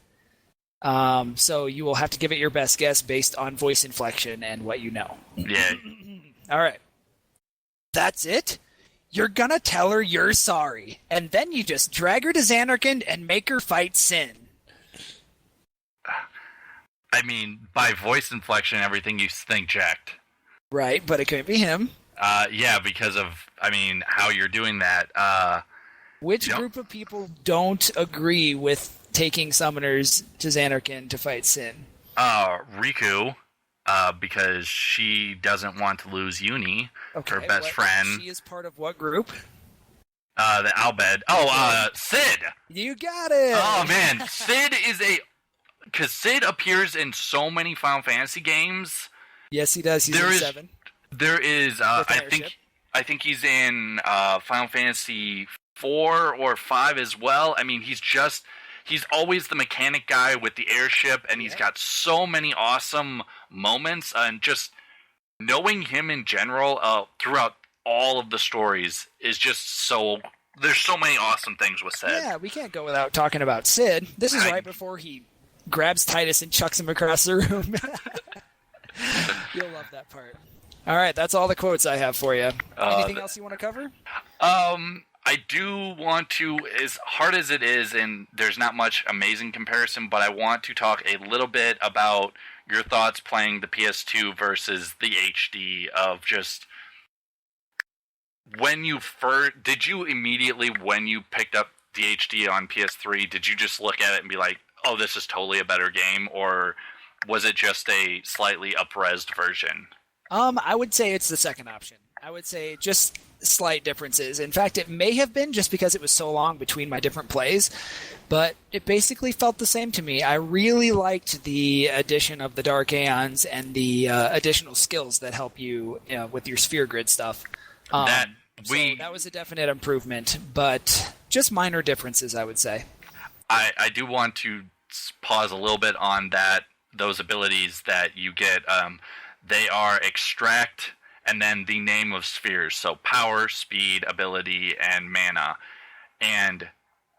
So you will have to give it your best guess based on voice inflection and what you know.
Yeah.
All right. That's it? You're gonna tell her you're sorry, and then you just drag her to Zanarkand and make her fight Sin.
I mean, by voice inflection, everything you think Jecht.
Right, but it couldn't be him.
Yeah, because of, how you're doing that.
Which group of people don't agree with taking summoners to Zanarkand to fight Sin?
Riku, because she doesn't want to lose Uni, her best friend.
She is part of what group?
The Albed. Sid!
You got it!
Oh, man. Sid is because Sid appears in so many Final Fantasy games.
Yes, he does. He's in 7.
There is, I think he's in Final Fantasy 4 or 5 as well. I mean, he's always the mechanic guy with the airship, and he's got so many awesome moments, and just knowing him in general throughout all of the stories is just so... There's so many awesome things with Sid.
Yeah, we can't go without talking about Sid. This is right before he grabs Titus and chucks him across the room. You'll love that part. All right, that's all the quotes I have for you. Anything else you want to cover?
I do want to, as hard as it is, and there's not much amazing comparison, but I want to talk a little bit about your thoughts playing the PS2 versus the HD of just when you first, did you immediately, when you picked up the HD on PS3, did you just look at it and be like, oh, this is totally a better game, or was it just a slightly up-resed version?
I would say it's the second option. I would say just slight differences. In fact, it may have been just because it was so long between my different plays, but it basically felt the same to me. I really liked the addition of the Dark Aeons and the additional skills that help you, with your sphere grid stuff. So that was a definite improvement, but just minor differences, I would say.
I do want to pause a little bit on those abilities that you get. They are extract and then the name of spheres. So power, speed, ability, and mana. And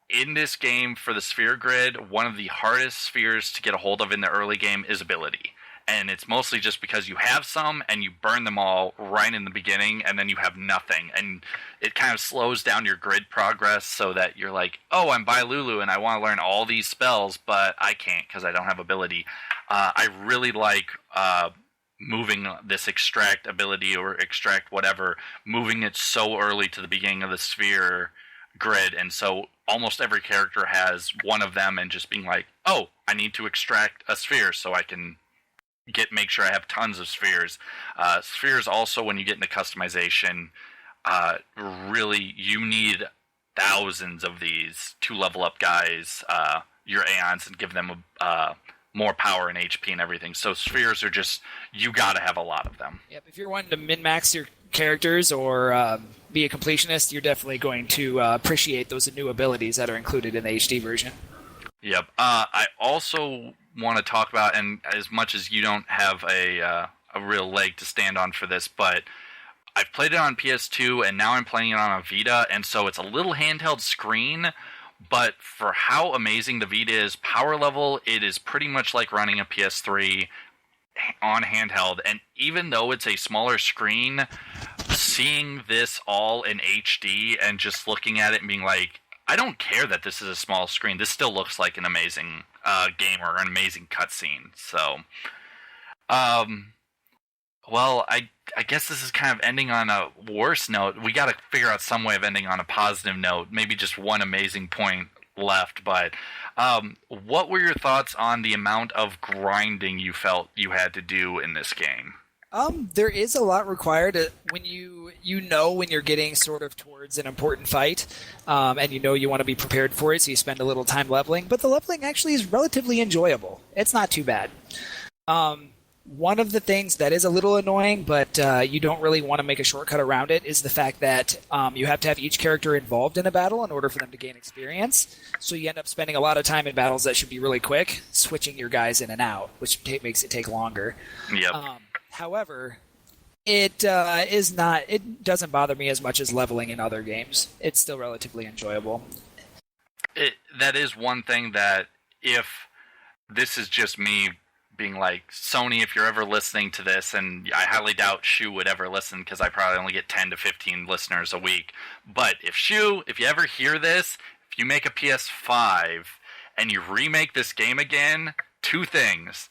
in this game, for the sphere grid, one of the hardest spheres to get a hold of in the early game is ability. And it's mostly just because you have some and you burn them all right in the beginning, and then you have nothing. And it kind of slows down your grid progress so that you're like, oh, I'm by Lulu and I want to learn all these spells, but I can't because I don't have ability. I really like moving this extract ability or extract whatever, moving it so early to the beginning of the sphere grid. And so almost every character has one of them, and just being like, oh, I need to extract a sphere so I can make sure I have tons of spheres. Spheres also, when you get into customization, really you need thousands of these to level up guys, your Aeons, and give them more power and HP and everything. So spheres are just, you gotta have a lot of them.
Yep, if you're wanting to min-max your characters or be a completionist, you're definitely going to appreciate those new abilities that are included in the HD version.
Yep. I also want to talk about, and as much as you don't have a real leg to stand on for this, but I've played it on PS2 and now I'm playing it on a Vita, and so it's a little handheld screen, but for how amazing the Vita is power level, it is pretty much like running a PS3 on handheld. And even though it's a smaller screen, seeing this all in HD and just looking at it and being like, I don't care that this is a small screen, this still looks like an amazing game or an amazing cutscene. So, well, I guess this is kind of ending on a worse note. We got to figure out some way of ending on a positive note. Maybe just one amazing point left. But what were your thoughts on the amount of grinding you felt you had to do in this game?
There is a lot required when when you're getting sort of towards an important fight, and you want to be prepared for it, so you spend a little time leveling. But the leveling actually is relatively enjoyable. It's not too bad. One of the things that is a little annoying, but you don't really want to make a shortcut around it, is the fact that you have to have each character involved in a battle in order for them to gain experience. So you end up spending a lot of time in battles that should be really quick, switching your guys in and out, which makes it take longer.
Yep.
However, it doesn't bother me as much as leveling in other games. It's still relatively enjoyable.
That is one thing that, if this is just me being like, Sony, if you're ever listening to this, and I highly doubt Shu would ever listen because I probably only get 10 to 15 listeners a week, but if you ever hear this, if you make a PS5 and you remake this game again, two things: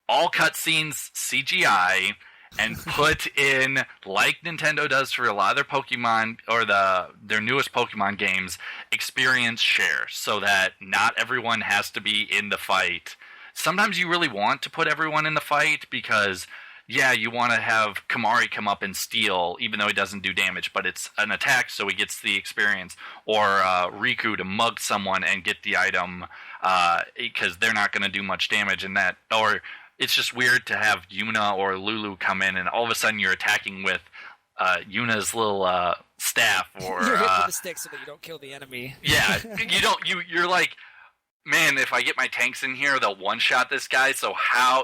all cutscenes CGI, and put in, like Nintendo does for a lot of their Pokemon, or their newest Pokemon games, experience share, so that not everyone has to be in the fight. Sometimes you really want to put everyone in the fight because, yeah, you want to have Kamari come up and steal, even though he doesn't do damage, but it's an attack, so he gets the experience. Or Riku to mug someone and get the item, because they're not going to do much damage in that. Or it's just weird to have Yuna or Lulu come in and all of a sudden you're attacking with Yuna's little staff, or
you're hit with the stick so that you don't kill the enemy.
Yeah, you're like, man, if I get my tanks in here, they'll one-shot this guy. So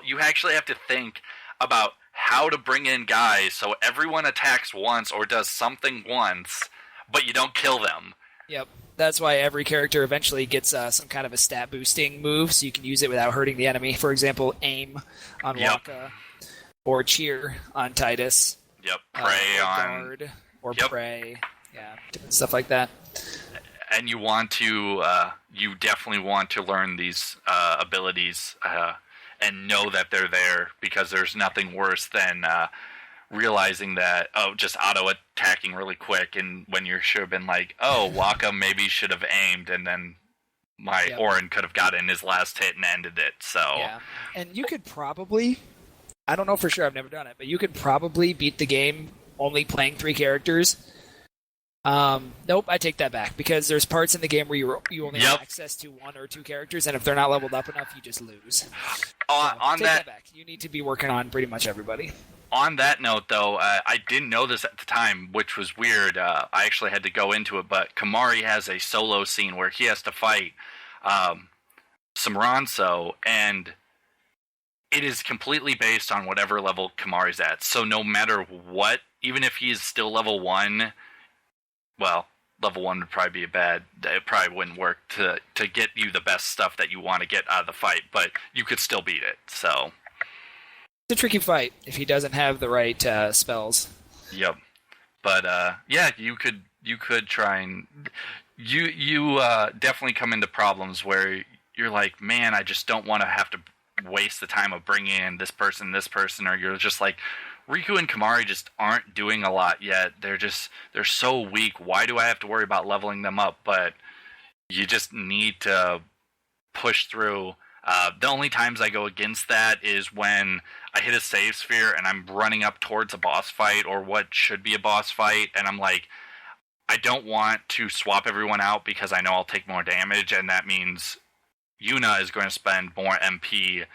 you actually have to think about how to bring in guys so everyone attacks once or does something once, but you don't kill them.
Yep. That's why every character eventually gets some kind of a stat boosting move, so you can use it without hurting the enemy. For example, aim on Waka, or cheer on Titus.
Yep. Pray
or
on
guard, or pray. Yeah, different stuff like that.
And you definitely want to learn these abilities and know that they're there, because there's nothing worse than realizing that, just auto-attacking really quick, and when you should have been like, Waka maybe should have aimed, and then Auron could have gotten his last hit and ended it, so...
Yeah, and you could probably... I don't know for sure, I've never done it, but you could probably beat the game only playing 3 characters. Nope, I take that back, because there's parts in the game where you only have access to 1 or 2 characters, and if they're not leveled up enough, you just lose.
On that
back. You need to be working on pretty much everybody.
On that note, though, I didn't know this at the time, which was weird. I actually had to go into it, but Kimahri has a solo scene where he has to fight some Ronso, and it is completely based on whatever level Kimahri's at. So no matter what, even if he's still level 1, well, level 1 would probably be it probably wouldn't work to get you the best stuff that you want to get out of the fight, but you could still beat it, so...
It's a tricky fight if he doesn't have the right spells.
Yep. But, yeah, you could try and... You definitely come into problems where you're like, man, I just don't want to have to waste the time of bringing in this person, or you're just like, Riku and Kimahri just aren't doing a lot yet. They're so weak. Why do I have to worry about leveling them up? But you just need to push through. The only times I go against that is when I hit a save sphere and I'm running up towards a boss fight or what should be a boss fight, and I'm like, I don't want to swap everyone out because I know I'll take more damage, and that means Yuna is going to spend more MP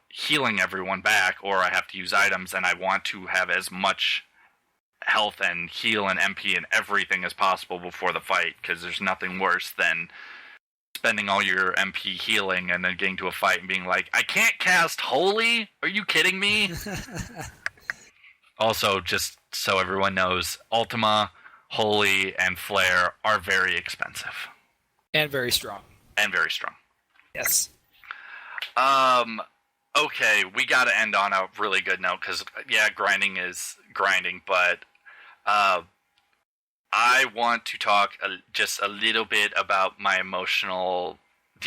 healing everyone back, or I have to use items, and I want to have as much health and heal and MP and everything as possible before the fight, because there's nothing worse than spending all your MP healing and then getting to a fight and being like, I can't cast Holy? Are you kidding me? Also, just so everyone knows, Ultima, Holy, and Flare are very expensive.
And very strong.
Yes. Okay, we gotta end on a really good note, because, yeah, grinding is grinding, but I want to talk just a little bit about the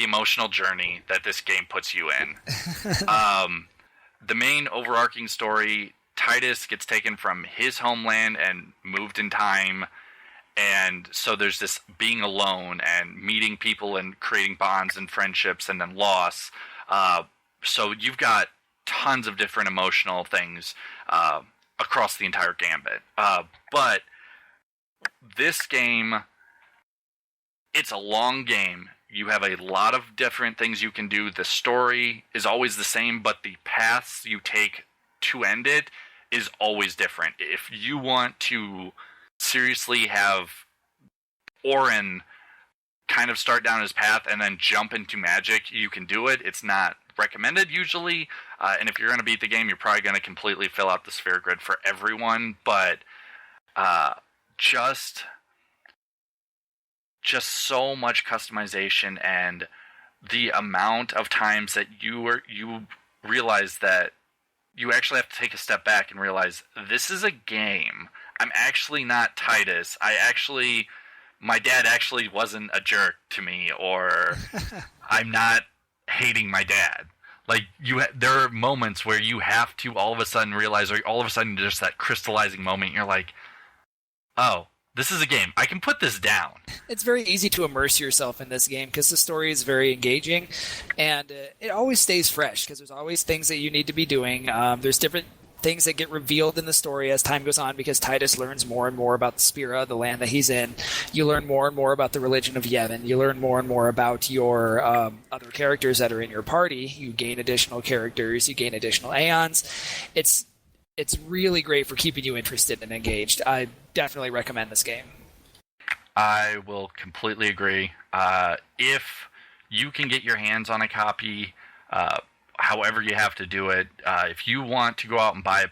emotional journey that this game puts you in. The main overarching story, Tidus gets taken from his homeland and moved in time, and so there's this being alone and meeting people and creating bonds and friendships, and then loss. So you've got tons of different emotional things across the entire gambit. But this game, it's a long game. You have a lot of different things you can do. The story is always the same, but the paths you take to end it is always different. If you want to seriously have Auron kind of start down his path and then jump into magic, you can do it. It's not recommended usually, and if you're going to beat the game, you're probably going to completely fill out the sphere grid for everyone, but just so much customization, and the amount of times that you realize that you actually have to take a step back and realize this is a game. I'm actually not Tidus. My dad actually wasn't a jerk to me, or I'm not hating my dad. Like, there are moments where you have to all of a sudden realize, or all of a sudden just that crystallizing moment, you're like, oh, this is a game. I can put this down.
It's very easy to immerse yourself in this game because the story is very engaging, and it always stays fresh because there's always things that you need to be doing. There's different things that get revealed in the story as time goes on because Tidus learns more and more about the Spira, the land that he's in. You learn more and more about the religion of Yevon. You learn more and more about your other characters that are in your party. You gain additional characters. You gain additional Aeons. It's really great for keeping you interested and engaged. I definitely recommend this game.
I will completely agree. If you can get your hands on a copy, however you have to do it, if you want to go out and buy a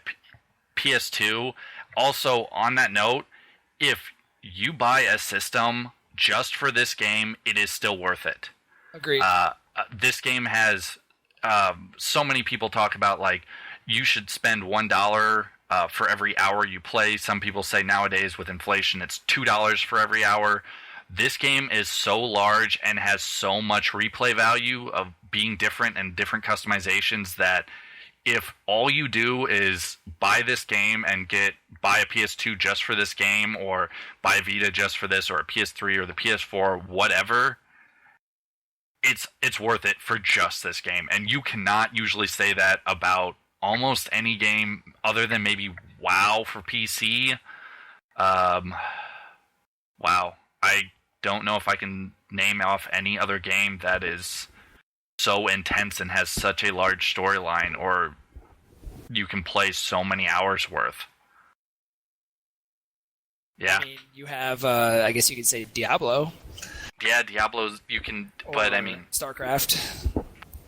PS2, also on that note, if you buy a system just for this game, it is still worth it.
Agreed.
This game has so many people talk about, like, you should spend $1 for every hour you play. Some people say nowadays with inflation it's $2 for every hour. This game is so large and has so much replay value of being different and different customizations that if all you do is buy this game and buy a PS2 just for this game, or buy a Vita just for this, or a PS3 or the PS4, whatever, it's worth it for just this game. And you cannot usually say that about almost any game other than maybe WoW for PC. WoW. I don't know if I can name off any other game that is so intense and has such a large storyline, or you can play so many hours worth. Yeah.
I mean, you have, I guess you could say Diablo.
Yeah, Diablo's, you can, but I mean...
StarCraft.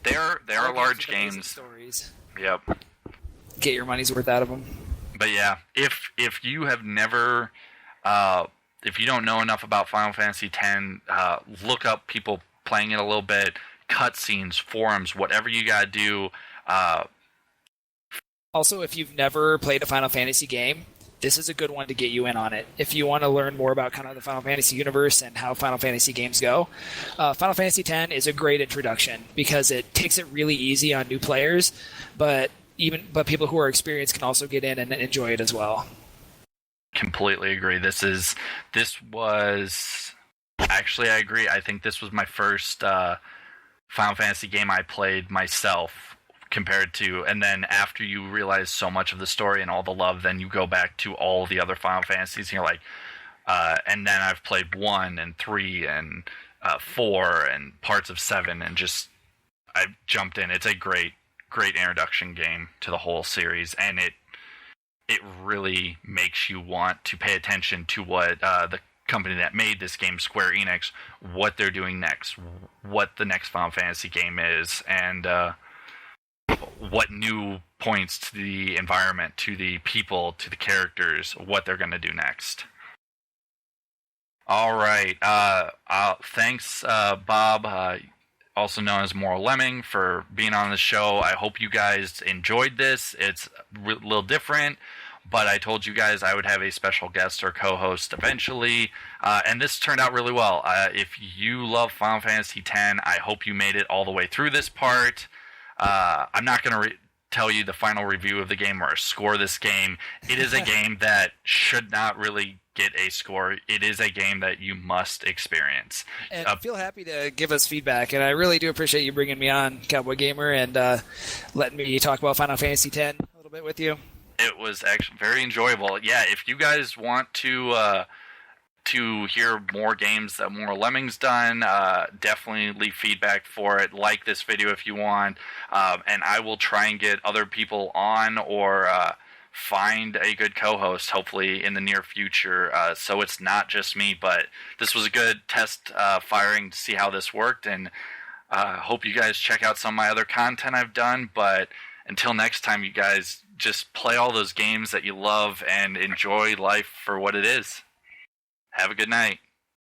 They are large games.
Stories.
Yep.
Get your money's worth out of them.
But yeah, if you have never... if you don't know enough about Final Fantasy X, look up people playing it a little bit, cutscenes, forums, whatever you gotta do.
Also, if you've never played a Final Fantasy game, this is a good one to get you in on it. If you want to learn more about kind of the Final Fantasy universe and how Final Fantasy games go, Final Fantasy X is a great introduction because it takes it really easy on new players, but people who are experienced can also get in and enjoy it as well.
Completely agree. This was actually, I agree. I think this was my first Final Fantasy game I played myself. Compared to, and then after you realize so much of the story and all the love, then you go back to all the other Final Fantasies, and you're like, and then I've played 1 and 3 and 4 and parts of 7, and just I've jumped in. It's a great introduction game to the whole series, and it really makes you want to pay attention to what the company that made this game, Square Enix, what they're doing next, what the next Final Fantasy game is, and what new points to the environment, to the people, to the characters, what they're going to do next. All right. Thanks, Bob, also known as Moral Lemming, for being on the show. I hope you guys enjoyed this. It's a little different, but I told you guys I would have a special guest or co-host eventually, and this turned out really well. If you love Final Fantasy X, I hope you made it all the way through this part. I'm not going to tell you the final review of the game or score this game. It is a game that should not really get a score. It is a game that you must experience.
And feel happy to give us feedback, and I really do appreciate you bringing me on, Cowboy Gamer, and letting me talk about Final Fantasy X a little bit with you.
It was actually very enjoyable. Yeah, if you guys want to hear more games that Moral Lemming's done, definitely leave feedback for it. Like this video if you want, and I will try and get other people on or find a good co-host, hopefully in the near future, so it's not just me. But this was a good test firing to see how this worked, and hope you guys check out some of my other content I've done. But until next time, you guys just play all those games that you love and enjoy life for what it is. Have a good night.